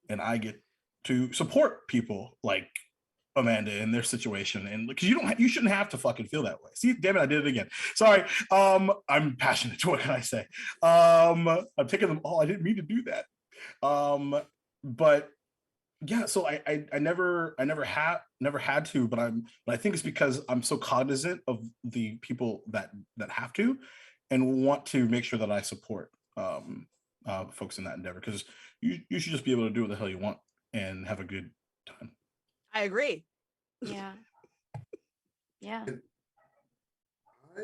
and I get to support people like Amanda in their situation, and because you shouldn't have to fucking feel that way. See, damn it, I did it again. Sorry. I'm passionate. What can I say? I'm taking them all. I didn't mean to do that. But yeah, so I never had to, but I think it's because I'm so cognizant of the people that have to, and want to make sure that I support folks in that endeavor, because you should just be able to do what the hell you want and have a good time. I agree. Yeah. Yeah. I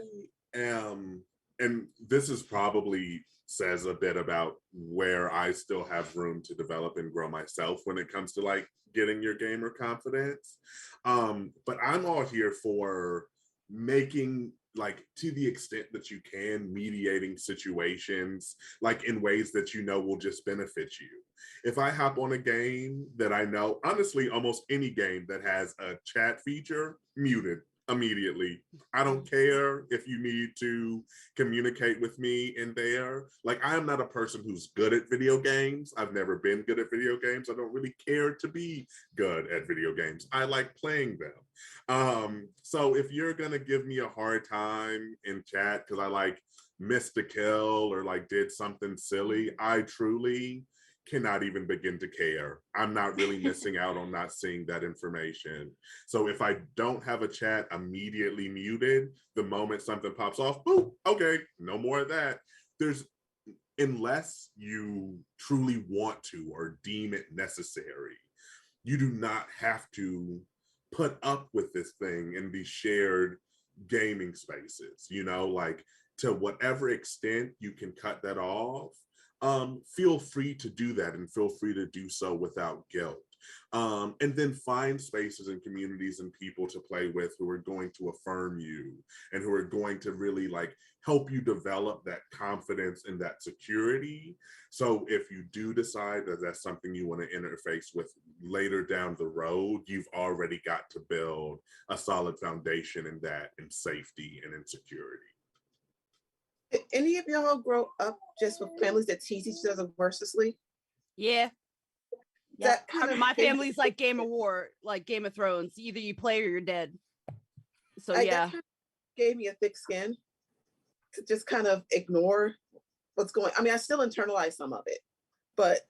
am, and this is probably says a bit about where I still have room to develop and grow myself when it comes to like getting your gamer confidence. But I'm all here for making, like, to the extent that you can, mediating situations like in ways that you know will just benefit you. If I hop on a game that I know, honestly, almost any game that has a chat feature, muted immediately. I don't care if you need to communicate with me in there. Like, I am not a person who's good at video games. I've never been good at video games. I don't really care to be good at video games. I like playing them. So if you're gonna give me a hard time in chat because I like missed a kill or like did something silly, I truly cannot even begin to care. I'm not really missing out on not seeing that information. So if I don't have a chat immediately muted, the moment something pops off, boop, okay, no more of that. Unless you truly want to or deem it necessary, you do not have to put up with this thing in these shared gaming spaces, you know, like to whatever extent you can cut that off, feel free to do that and feel free to do so without guilt. And then find spaces and communities and people to play with who are going to affirm you and who are going to really like help you develop that confidence and that security. So if you do decide that that's something you want to interface with later down the road, you've already got to build a solid foundation in that, in safety and in security. Did any of y'all grow up just with families that tease each other mercilessly? Yeah. That kind of My family's like Game of Thrones. Either you play or you're dead. So yeah. That kind of gave me a thick skin to just kind of ignore what's going. I mean, I still internalize some of it, but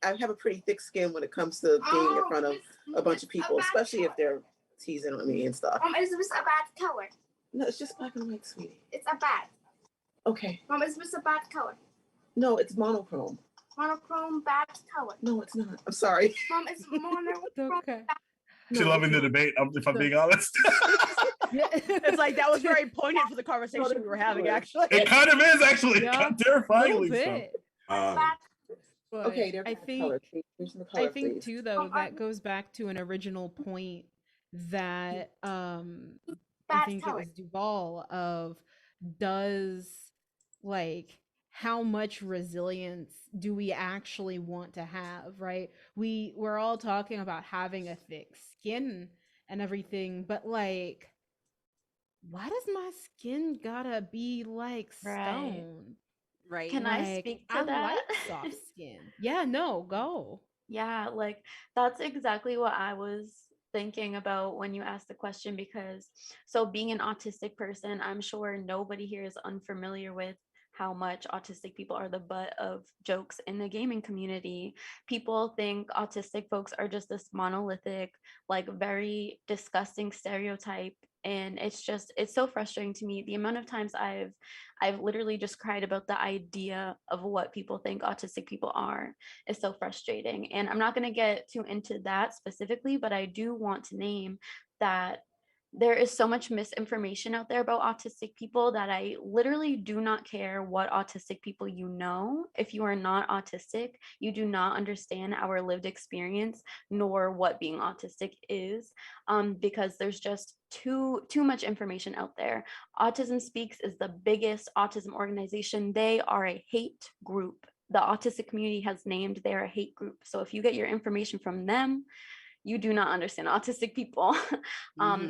I have a pretty thick skin when it comes to being in front of a bunch of people, especially if they're teasing on me and stuff. Is this a bad color? No, it's just black and white, sweetie. It's a bad. Okay. Mom, is this a bad color? No, it's monochrome. Monochrome bad color. No, it's not. I'm sorry. Mom, it's monochrome. Okay. She's loving the debate, if I'm being honest. It's like that was very poignant for the conversation we were having, actually. It kind of is, actually. Yeah, Terrifyingly little so. bit. But Okay, they're I bad think color. Here's the color, I think please. too, though, that goes back to an original point that I think it was Duval of does like how much resilience do we actually want to have, right? We're all talking about having a thick skin and everything, but like, why does my skin gotta be like stone? Right. Can I speak to I that? like soft skin. Yeah, no, go. Yeah, like that's exactly what I was thinking about when you asked the question, because so being an autistic person, I'm sure nobody here is unfamiliar with how much autistic people are the butt of jokes in the gaming community. People think autistic folks are just this monolithic, like very disgusting stereotype. And it's so frustrating to me. The amount of times I've literally just cried about the idea of what people think autistic people are is so frustrating. And I'm not going to get too into that specifically, but I do want to name that there is so much misinformation out there about autistic people that I literally do not care what autistic people you know. If you are not autistic, you do not understand our lived experience nor what being autistic is, because there's just too much information out there. Autism Speaks is the biggest autism organization. They are a hate group. The autistic community has named they're a hate group. So if you get your information from them, you do not understand autistic people.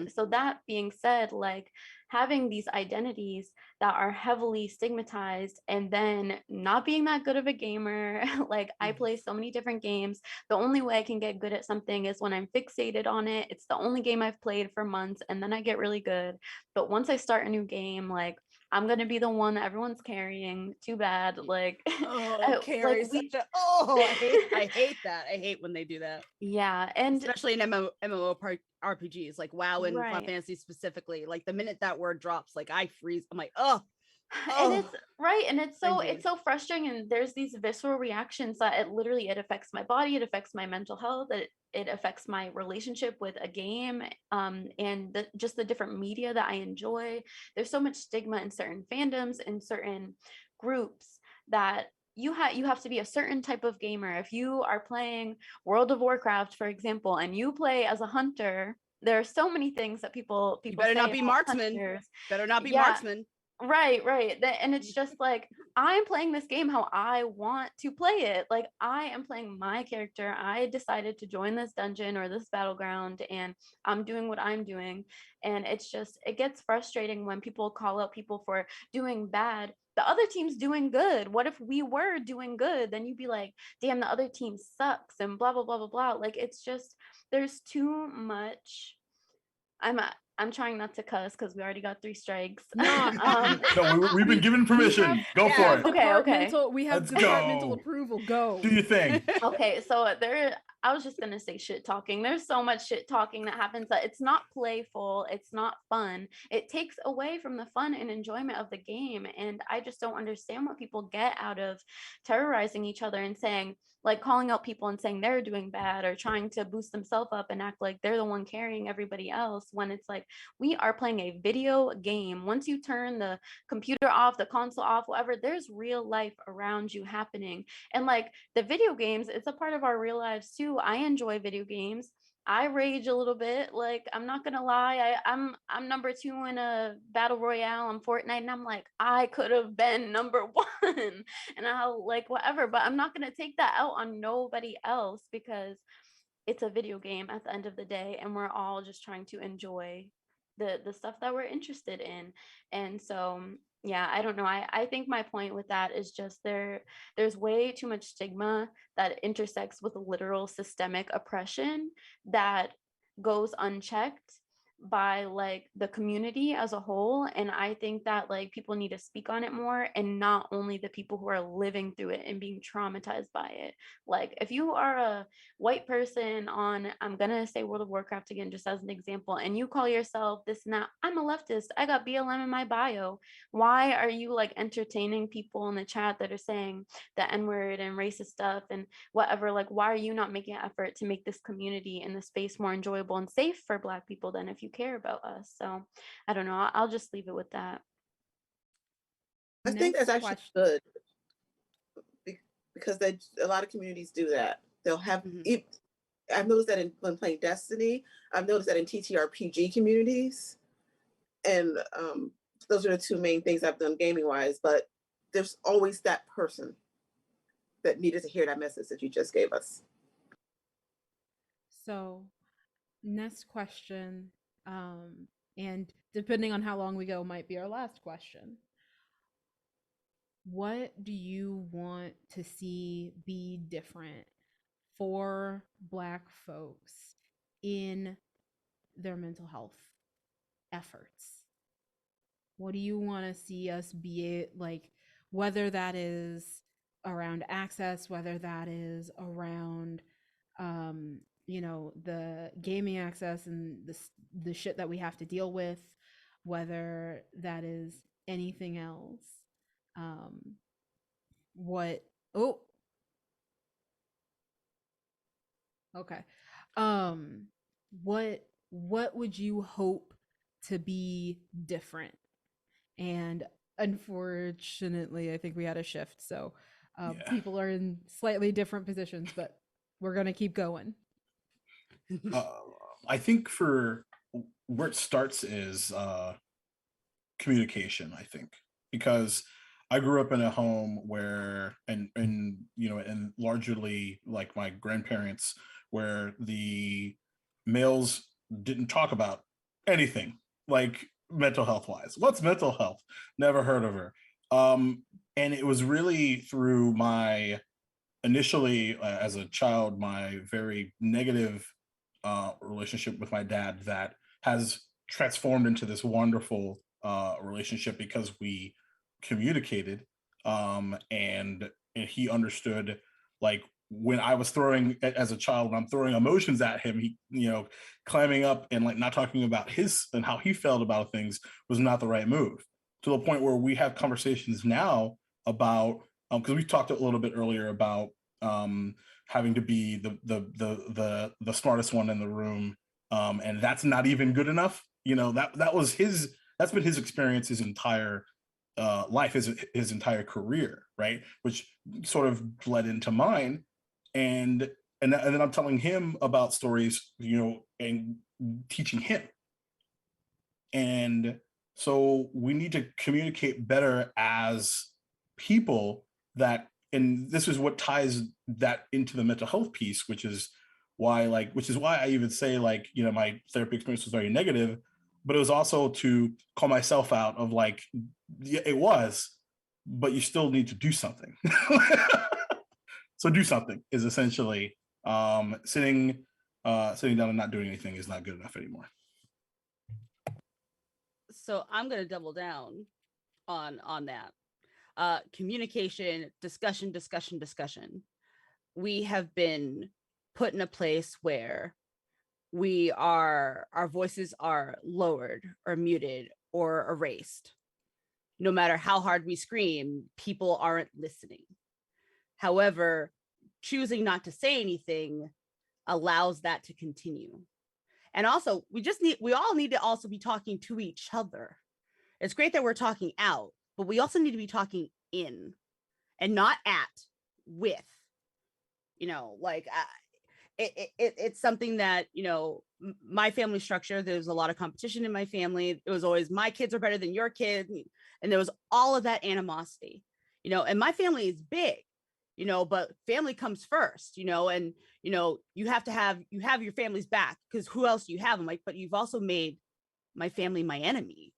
So that being said, like having these identities that are heavily stigmatized and then not being that good of a gamer, like I play so many different games. The only way I can get good at something is when I'm fixated on it. It's the only game I've played for months and then I get really good. But once I start a new game, like I'm gonna be the one that everyone's carrying. Too bad. Like, I hate that. I hate when they do that. Yeah, and especially in MMORPGs, like WoW and Final Right. Fantasy specifically. Like the minute that word drops, like I freeze. I'm like, oh. And it's right, and it's Cringy. so frustrating. And there's these visceral reactions that it affects my body, it affects my mental health, it affects my relationship with a game, and just the different media that I enjoy. There's so much stigma in certain fandoms and certain groups that you have to be a certain type of gamer. If you are playing World of Warcraft, for example, and you play as a hunter, there are so many things that people You better say not be about marksman. hunters. Better not be Yeah. marksman. Right. And it's just like, I'm playing this game how I want to play it. Like I am playing my character. I decided to join this dungeon or this battleground and I'm doing what I'm doing. And it gets frustrating when people call out people for doing bad. The other team's doing good. What if we were doing good? Then you'd be like, damn, the other team sucks and blah, blah, blah, blah, blah. Like it's just, there's too much. I'm trying not to cuss because we already got 3 strikes. No, No, we've been given permission. Go for it. Okay. We have Let's departmental go. approval. Go. Do your thing. Okay, so I was just gonna say shit talking. There's so much shit talking that happens that it's not playful, it's not fun. It takes away from the fun and enjoyment of the game. And I just don't understand what people get out of terrorizing each other and saying, like calling out people and saying they're doing bad or trying to boost themselves up and act like they're the one carrying everybody else, when it's like we are playing a video game. Once you turn the computer off, the console off, whatever, there's real life around you happening. And like the video games, it's a part of our real lives too. I enjoy video games. I rage a little bit. Like, I'm not gonna lie, I'm number 2 in a battle royale on Fortnite, and I'm like, I could have been number 1, and I'll like whatever, but I'm not gonna take that out on nobody else because it's a video game at the end of the day, and we're all just trying to enjoy the stuff that we're interested in. And so yeah, I don't know. I think my point with that is just there's way too much stigma that intersects with literal systemic oppression that goes unchecked by like the community as a whole. And I think that like people need to speak on it more, and not only the people who are living through it and being traumatized by it. Like if you are a white person on, I'm gonna say World of Warcraft again just as an example, and you call yourself this and that, I'm a leftist, I got BLM in my bio. Why are you like entertaining people in the chat that are saying the N-word and racist stuff and whatever? Like, why are you not making an effort to make this community and the space more enjoyable and safe for Black people then, if you care about us? So I don't know, I'll just leave it with that. I think that's Next actually question. good because a lot of communities do that. They'll have, I've noticed that when playing Destiny, I've noticed that in TTRPG communities, and those are the 2 main things I've done gaming wise, but there's always that person that needed to hear that message that you just gave us. So next question, and depending on how long we go, might be our last question. What do you want to see be different for Black folks in their mental health efforts? What do you want to see us be like, whether that is around access, whether that is around you know, the gaming access and the shit that we have to deal with, whether that is anything else? What oh okay what would you hope to be different? And unfortunately, I think we had a shift, so people are in slightly different positions, but we're gonna keep going. I think for where it starts is communication, I think, because I grew up in a home where, and you know, and largely like my grandparents, where the males didn't talk about anything like mental health wise. What's mental health? Never heard of her. And it was really through my initially as a child, my very negative relationship with my dad that has transformed into this wonderful relationship because we communicated, and he understood, like when I was throwing as a child, when I'm throwing emotions at him, he, you know, climbing up and like not talking about his and how he felt about things was not the right move, to the point where we have conversations now about because we talked a little bit earlier about having to be the smartest one in the room, and that's not even good enough. You know, that's been his experience his entire life, his entire career, right? Which sort of bled into mine, and then I'm telling him about stories, you know, and teaching him. And so we need to communicate better as people, that, and this is what ties that into the mental health piece, which is why I even say, like, you know, my therapy experience was very negative, but it was also to call myself out of like, yeah, it was, but you still need to do something. So do something is essentially sitting down and not doing anything is not good enough anymore. So I'm going to double down on that. Communication, discussion. We have been put in a place where our voices are lowered or muted or erased. No matter how hard we scream, people aren't listening. However, choosing not to say anything allows that to continue. And also, we all need to also be talking to each other. It's great that we're talking out, but we also need to be talking in and not at, with, it's something that, my family structure, there's a lot of competition in my family. It was always my kids are better than your kids. And there was all of that animosity, and my family is big, but family comes first, and, you have your family's back because who else do you have? I'm like, but you've also made my family my enemy.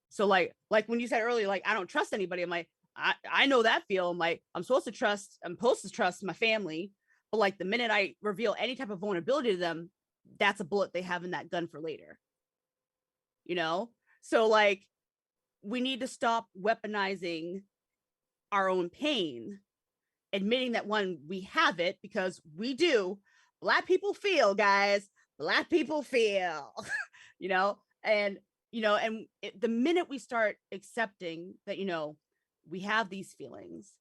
So like when you said earlier, like, I don't trust anybody. I'm like, I know that feel. I'm like, I'm supposed to trust my family. But like the minute I reveal any type of vulnerability to them, that's a bullet they have in that gun for later. So like, we need to stop weaponizing our own pain, admitting that we have it, because we do. Black people feel, guys. Black people feel, and the minute we start accepting that, we have these feelings,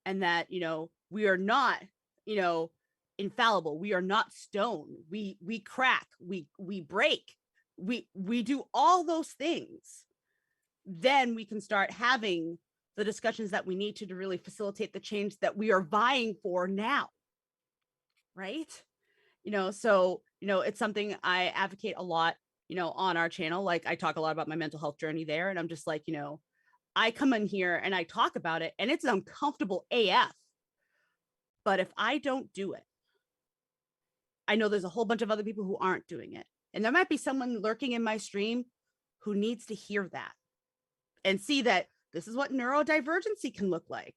and that, we are not, infallible. We are not stone. We crack, we break, we do all those things. Then we can start having the discussions that we need to really facilitate the change that we are vying for now. Right. So, it's something I advocate a lot, on our channel. Like, I talk a lot about my mental health journey there. And I'm just like, I come in here and I talk about it, and it's uncomfortable AF. But if I don't do it, I know there's a whole bunch of other people who aren't doing it. And there might be someone lurking in my stream who needs to hear that and see that this is what neurodivergency can look like.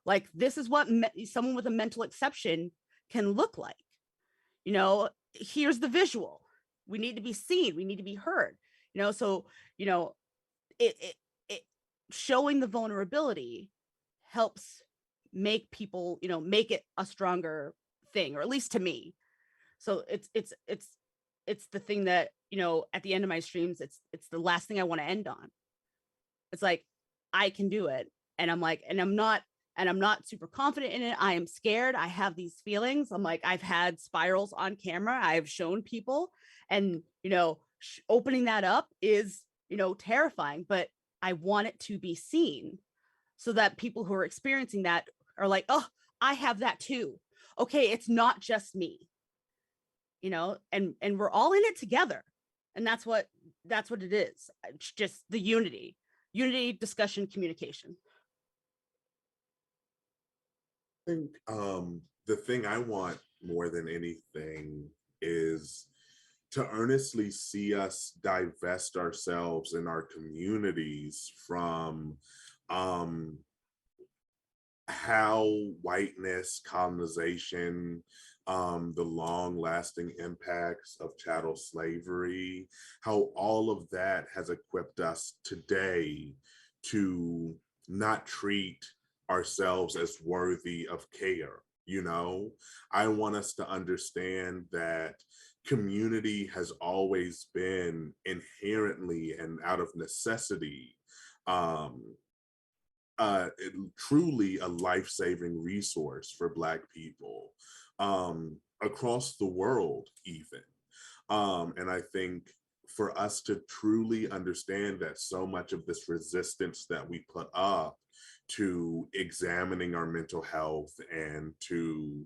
Like, this is what someone with a mental exception can look like. Here's the visual. We need to be seen. We need to be heard. So, it showing the vulnerability helps make people, make it a stronger thing, or at least to me. So it's the thing that, at the end of my streams, it's the last thing I want to end on. It's like, I can do it. And I'm like, and I'm not super confident in it. I am scared. I have these feelings. I'm like, I've had spirals on camera. I've shown people, and, opening that up is, terrifying, but I want it to be seen so that people who are experiencing that are like, oh, I have that too. Okay. It's not just me, and we're all in it together. And that's what it is. It's just the unity, discussion, communication. I think the thing I want more than anything is to earnestly see us divest ourselves in our communities from how whiteness, colonization, the long-lasting impacts of chattel slavery, how all of that has equipped us today to not treat ourselves as worthy of care. I want us to understand that community has always been inherently and out of necessity truly a life-saving resource for Black people across the world even. And I think for us to truly understand that so much of this resistance that we put up to examining our mental health and to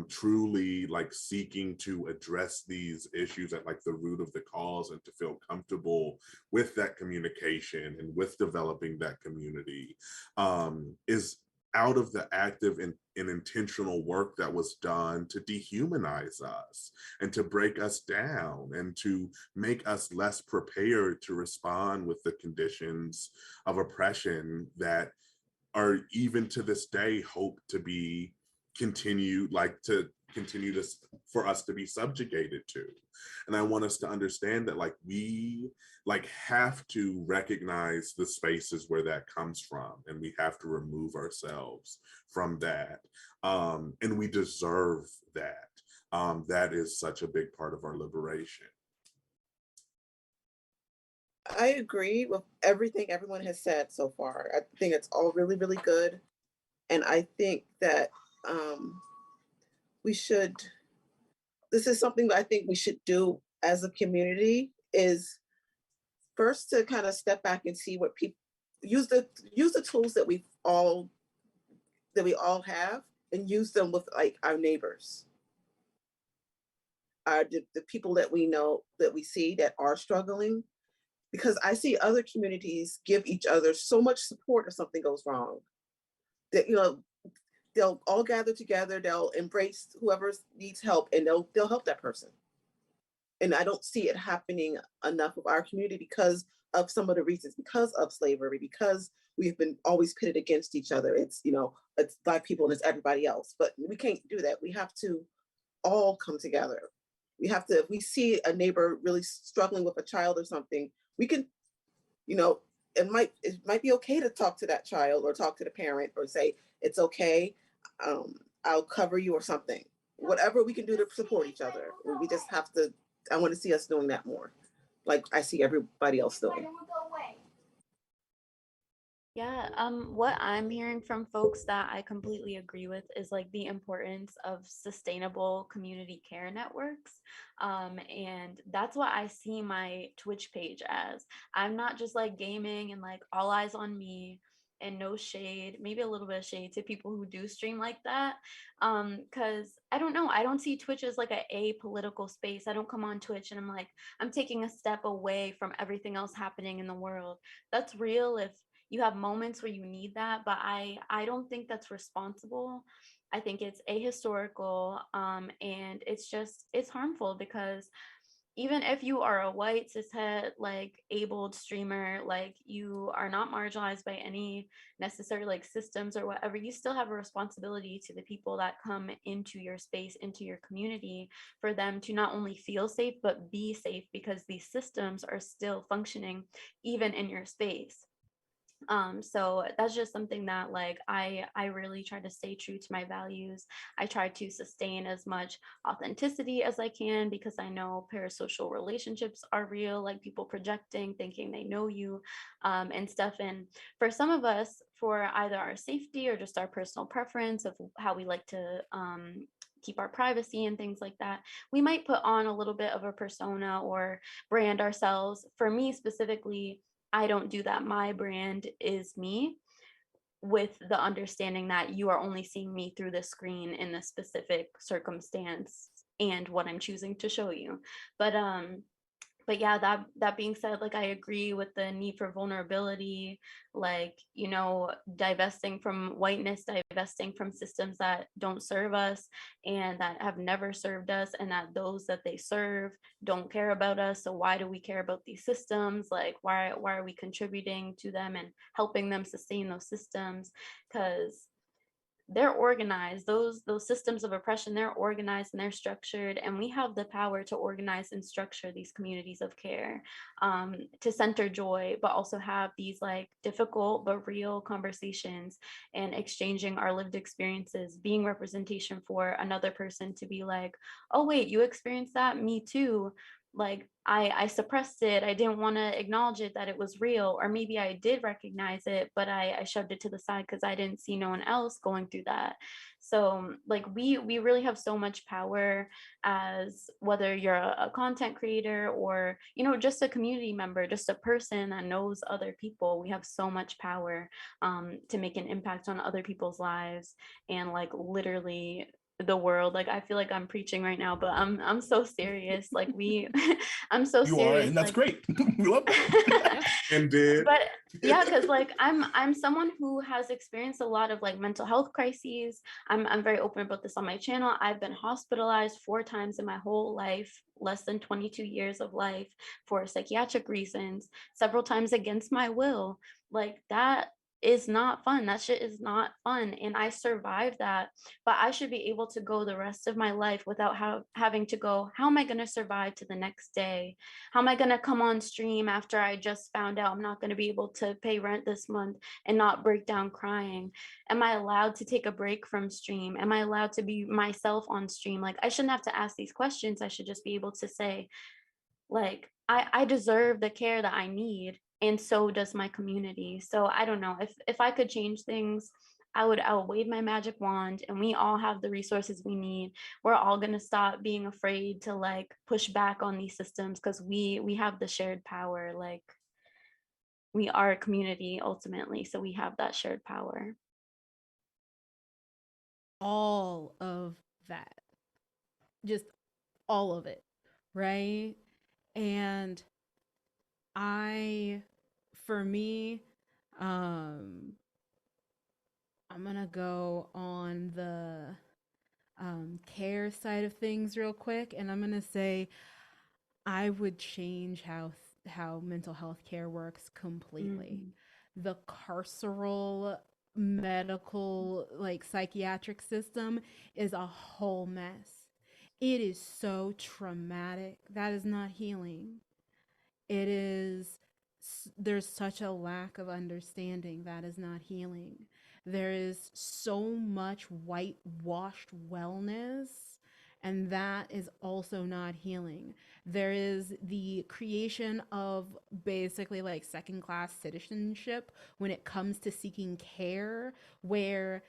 truly like seeking to address these issues at like the root of the cause, and to feel comfortable with that communication and with developing that community is out of the active and intentional work that was done to dehumanize us and to break us down and to make us less prepared to respond with the conditions of oppression that are even to this day hope to be continued, this for us to be subjugated to. And I want us to understand that we have to recognize the spaces where that comes from, and we have to remove ourselves from that. And we deserve that. That is such a big part of our liberation. I agree with everything everyone has said so far. I think it's all really, really good. And I think that we should, this is something that I think we should do as a community, is first to kind of step back and see what people use the tools that we all have, and use them with like our neighbors, the people that we know, that we see that are struggling, because I see other communities give each other so much support if something goes wrong, that, you know, they'll all gather together, they'll embrace whoever needs help, and they'll help that person. And I don't see it happening enough of our community because of some of the reasons, because of slavery, because we've been always pitted against each other. It's, you know, it's Black people and it's everybody else, but we can't do that. We have to all come together. We have to, if we see a neighbor really struggling with a child or something, we can, you know, it might be okay to talk to that child or talk to the parent or say, it's okay, I'll cover you or something. Whatever we can do to support each other. We just have to, I want to see us doing that more, like I see everybody else doing. Yeah, what I'm hearing from folks that I completely agree with is like the importance of sustainable community care networks. And that's what I see my Twitch page as. I'm not just like gaming and like all eyes on me, and no shade, maybe a little bit of shade to people who do stream like that. Because I don't know, I don't see Twitch as like a apolitical space. I don't come on Twitch and I'm like, I'm taking a step away from everything else happening in the world. That's real if you have moments where you need that, but I don't think that's responsible. I think it's ahistorical, and it's harmful, because even if you are a white cishet like abled streamer, like you are not marginalized by any necessary like systems or whatever, you still have a responsibility to the people that come into your space, into your community, for them to not only feel safe but be safe, because these systems are still functioning even in your space. So that's just something that like I really try to stay true to my values. I try to sustain as much authenticity as I can, because I know parasocial relationships are real, like people projecting, thinking they know you, and stuff. And for some of us, for either our safety or just our personal preference of how we like to keep our privacy and things like that, we might put on a little bit of a persona or brand ourselves. For me specifically, I don't do that. My brand is me, with the understanding that you are only seeing me through the screen in this specific circumstance and what I'm choosing to show you. But yeah, that being said, like I agree with the need for vulnerability, like, you know, divesting from whiteness, divesting from systems that don't serve us and that have never served us, and that those that they serve don't care about us. So why do we care about these systems? Like why are we contributing to them and helping them sustain those systems? Because they're organized, those systems of oppression, they're organized and they're structured, and we have the power to organize and structure these communities of care, to center joy, but also have these like difficult but real conversations, and exchanging our lived experiences, being representation for another person to be like, oh wait, you experienced that, me too. Like I suppressed it, I didn't want to acknowledge it, that it was real, or maybe I did recognize it, but I shoved it to the side because I didn't see no one else going through that. So like we really have so much power, as whether you're a content creator or, you know, just a community member, just a person that knows other people. We have so much power to make an impact on other people's lives, and like literally the world. Like I feel like I'm preaching right now, but I'm so serious. Like we I'm so You serious. are, and that's like, great. We love that. Indeed. but yeah, because like I'm someone who has experienced a lot of like mental health crises. I'm very open about this on my channel. I've been hospitalized 4 times in my whole life, less than 22 years of life, for psychiatric reasons, several times against my will. Like that is not fun. That shit is not fun. And I survived that, but I should be able to go the rest of my life without having to go, how am I going to survive to the next day? How am I going to come on stream after I just found out I'm not going to be able to pay rent this month and not break down crying? Am I allowed to take a break from stream? Am I allowed to be myself on stream? Like I shouldn't have to ask these questions. I should just be able to say, like, I deserve the care that I need, and so does my community. So I don't know, if I could change things, I would wave my magic wand and we all have the resources we need. We're all going to stop being afraid to like push back on these systems because we have the shared power. Like we are a community ultimately, so we have that shared power. All of that, just all of it, right? And for me, I'm gonna go on the care side of things real quick, and I'm gonna say I would change how mental health care works completely. The carceral medical like psychiatric system is a whole mess. It is so traumatic. That is not healing. It is there's such a lack of understanding. That is not healing. There is so much whitewashed wellness, and that is also not healing. There is the creation of basically like second class citizenship when it comes to seeking care, where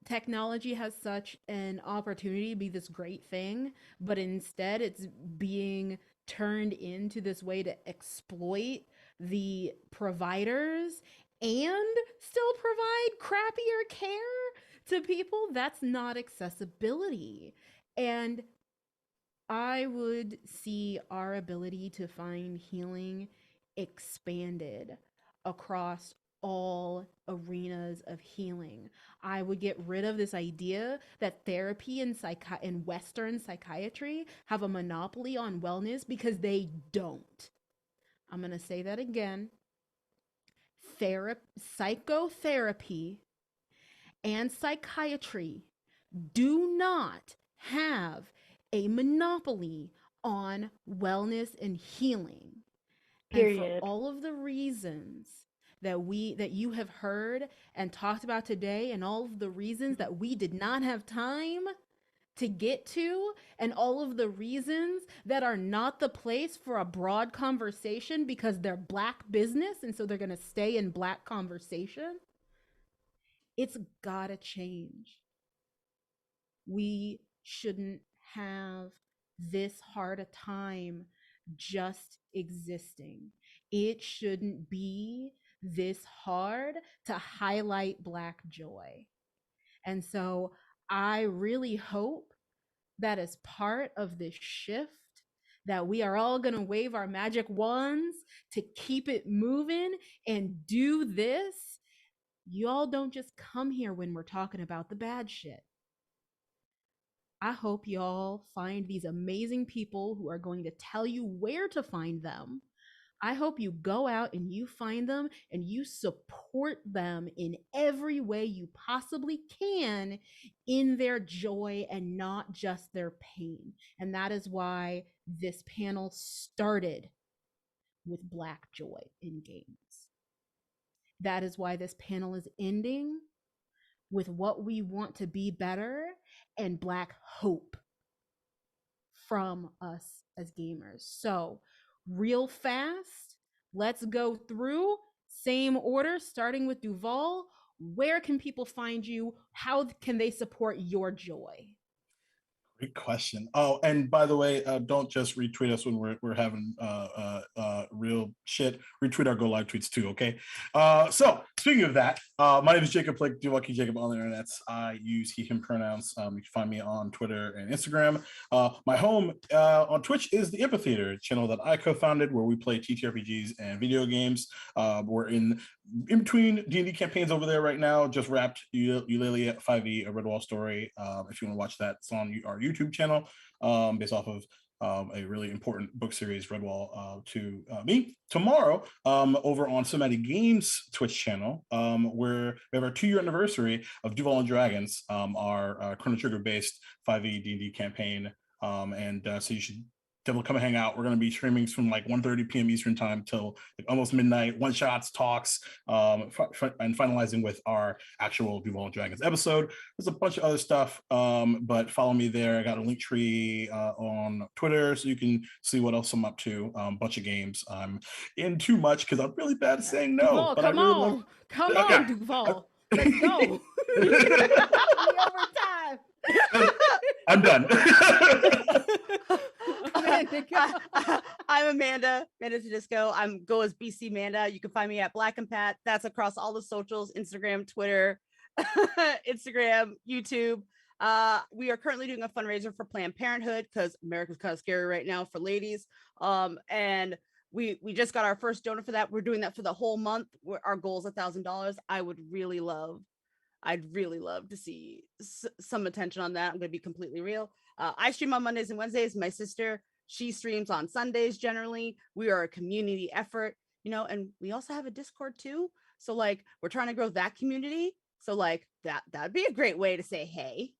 technology has such an opportunity to be this great thing, but instead it's being turned into this way to exploit the providers and still provide crappier care to people. That's not accessibility. And I would see our ability to find healing expanded across all arenas of healing. I would get rid of this idea that therapy and Western psychiatry have a monopoly on wellness, because they don't. I'm going to say that again. Psychotherapy and psychiatry do not have a monopoly on wellness and healing. Period. And for all of the reasons that you have heard and talked about today, and all of the reasons that we did not have time to get to, and all of the reasons that are not the place for a broad conversation because they're Black business and so they're going to stay in Black conversation, it's gotta change. We shouldn't have this hard a time just existing. It shouldn't be this hard to highlight Black joy. And so I really hope that as part of this shift, that we are all going to wave our magic wands to keep it moving and do this. You all don't just come here when we're talking about the bad shit. I hope y'all find these amazing people who are going to tell you where to find them. I hope you go out and you find them and you support them in every way you possibly can in their joy and not just their pain. And that is why this panel started with Black joy in games. That is why this panel is ending with what we want to be better and Black hope from us as gamers. So, real fast, let's go through, same order, starting with Duval. Where can people find you? How can they support your joy? Great question. Oh, and by the way, don't just retweet us when we're having real shit. Retweet our go live tweets too, okay? So speaking of that, my name is Jacob Blake, do lucky Jacob on the internet. I use he him pronouns. You can find me on Twitter and Instagram. My home on Twitch is the Amphitheater channel that I co-founded, where we play TTRPGs and video games. We're in between D&D campaigns over there right now. Just wrapped Eulalia 5e, a Redwall story. If you want to watch that, it's on our YouTube channel, based off of a really important book series, Redwall, to me. Tomorrow, over on Somatic Games Twitch channel, where we have our 2-year anniversary of Duval and Dragons, our Chrono Trigger based 5e D&D campaign. So you should definitely come and hang out. We're going to be streaming from like 1:30 p.m. Eastern time till like almost midnight, one shots, talks, and finalizing with our actual Duval and Dragons episode. There's a bunch of other stuff, but follow me there. I got a link tree on Twitter, so you can see what else I'm up to. Bunch of games. I'm in too much because I'm really bad at saying no. Duval, but come I really on. love. Come on, Duval. Let's go. Overtime. I'm done. Amanda, go. I'm Amanda Tudisco. I'm go as BC Amanda. You can find me at Black and Pat. That's across all the socials, Instagram, Twitter, Instagram, YouTube. We are currently doing a fundraiser for Planned Parenthood because America's kind of scary right now for ladies. And we just got our first donor for that. We're doing that for the whole month. Our goal is $1,000. I'd really love to see some attention on that. I'm going to be completely real. I stream on Mondays and Wednesdays. My sister, she streams on Sundays generally. We are a community effort, and we also have a Discord too. So like we're trying to grow that community. So like that'd be a great way to say hey.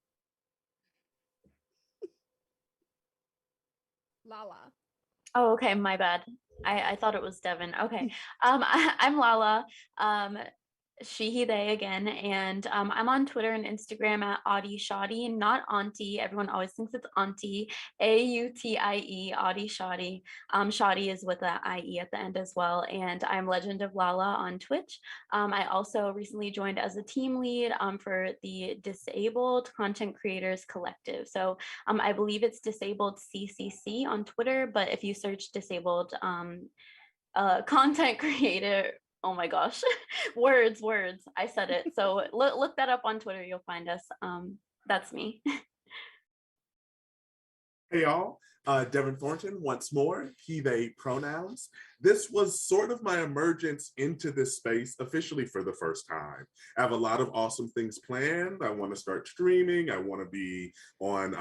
Lala. Oh, okay, my bad. I thought it was Devin. Okay. I'm Lala. She, he, they again, and I'm on Twitter and Instagram at Audie Shoddy, not Auntie. Everyone always thinks it's Auntie. AUTIE, Audie Shoddy. Shoddy is with an IE at the end as well. And I'm Legend of Lala on Twitch. I also recently joined as a team lead for the Disabled Content Creators Collective. So I believe it's Disabled CCC on Twitter, but if you search Disabled Content Creator, oh my gosh, words, I said it. So look that up on Twitter, you'll find us. That's me. Hey y'all, Devin Thornton once more, he, they pronouns. This was sort of my emergence into this space officially for the first time. I have a lot of awesome things planned. I want to start streaming. I want to be on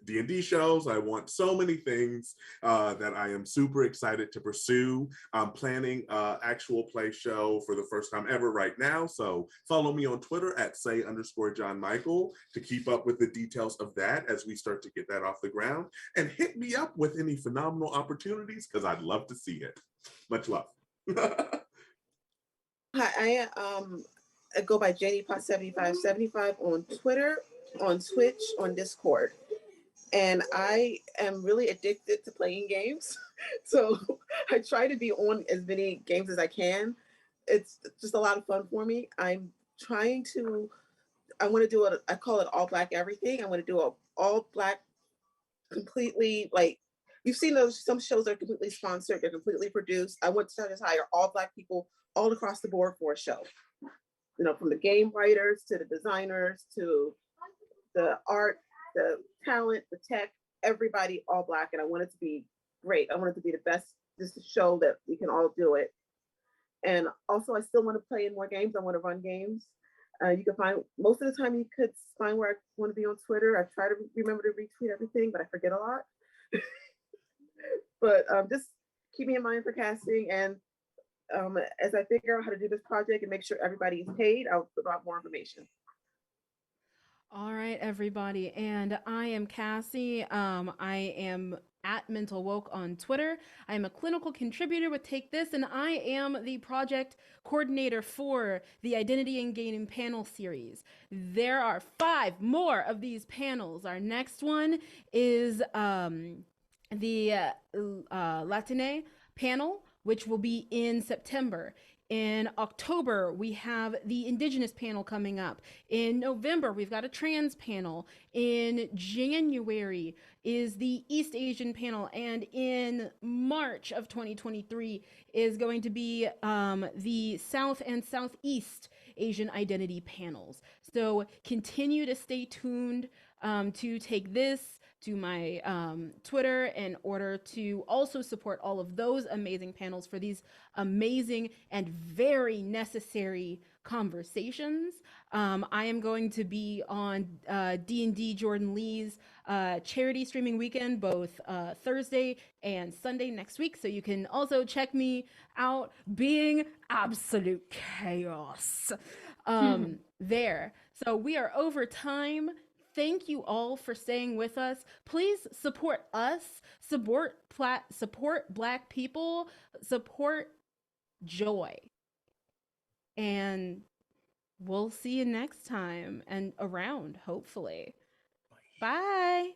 D&D shows. I want so many things that I am super excited to pursue. I'm planning an actual play show for the first time ever right now. So follow me on Twitter at @say_John Michael to keep up with the details of that as we start to get that off the ground. And hit me up with any phenomenal opportunities because I'd love to see it. Much love. Hi, I go by Janie Pot 7575 on Twitter, on Twitch, on Discord. And I am really addicted to playing games. So I try to be on as many games as I can. It's just a lot of fun for me. I want to do I call it all Black everything. I want to do a all Black, completely, like, you've seen some shows that are completely sponsored, they're completely produced. I want to just hire all Black people all across the board for a show. From the game writers to the designers to the art, the talent, the tech, everybody all Black. And I want it to be great. I want it to be the best, just to show that we can all do it. And also I still want to play in more games. I want to run games. You can find, most of the time you could find where I want to be on Twitter. I try to remember to retweet everything, but I forget a lot. But just keep me in mind for casting. And as I figure out how to do this project and make sure everybody is paid, I'll put out more information. All right, everybody. And I am Cassie. I am at Mental Woke on Twitter. I am a clinical contributor with Take This, and I am the project coordinator for the Identity and Gaming panel series. There are 5 more of these panels. Our next one is the Latine panel, which will be in September. In October, we have the Indigenous panel coming up. In November, we've got a trans panel. In January is the East Asian panel. And in March of 2023 is going to be the South and Southeast Asian identity panels. So continue to stay tuned to Take This, to my Twitter, in order to also support all of those amazing panels for these amazing and very necessary conversations. I am going to be on D&D Jordan Lee's charity streaming weekend, both Thursday and Sunday next week. So you can also check me out being absolute chaos there. So we are over time. Thank you all for staying with us. Please support us, support Black people, support joy. And we'll see you next time and around, hopefully. Bye.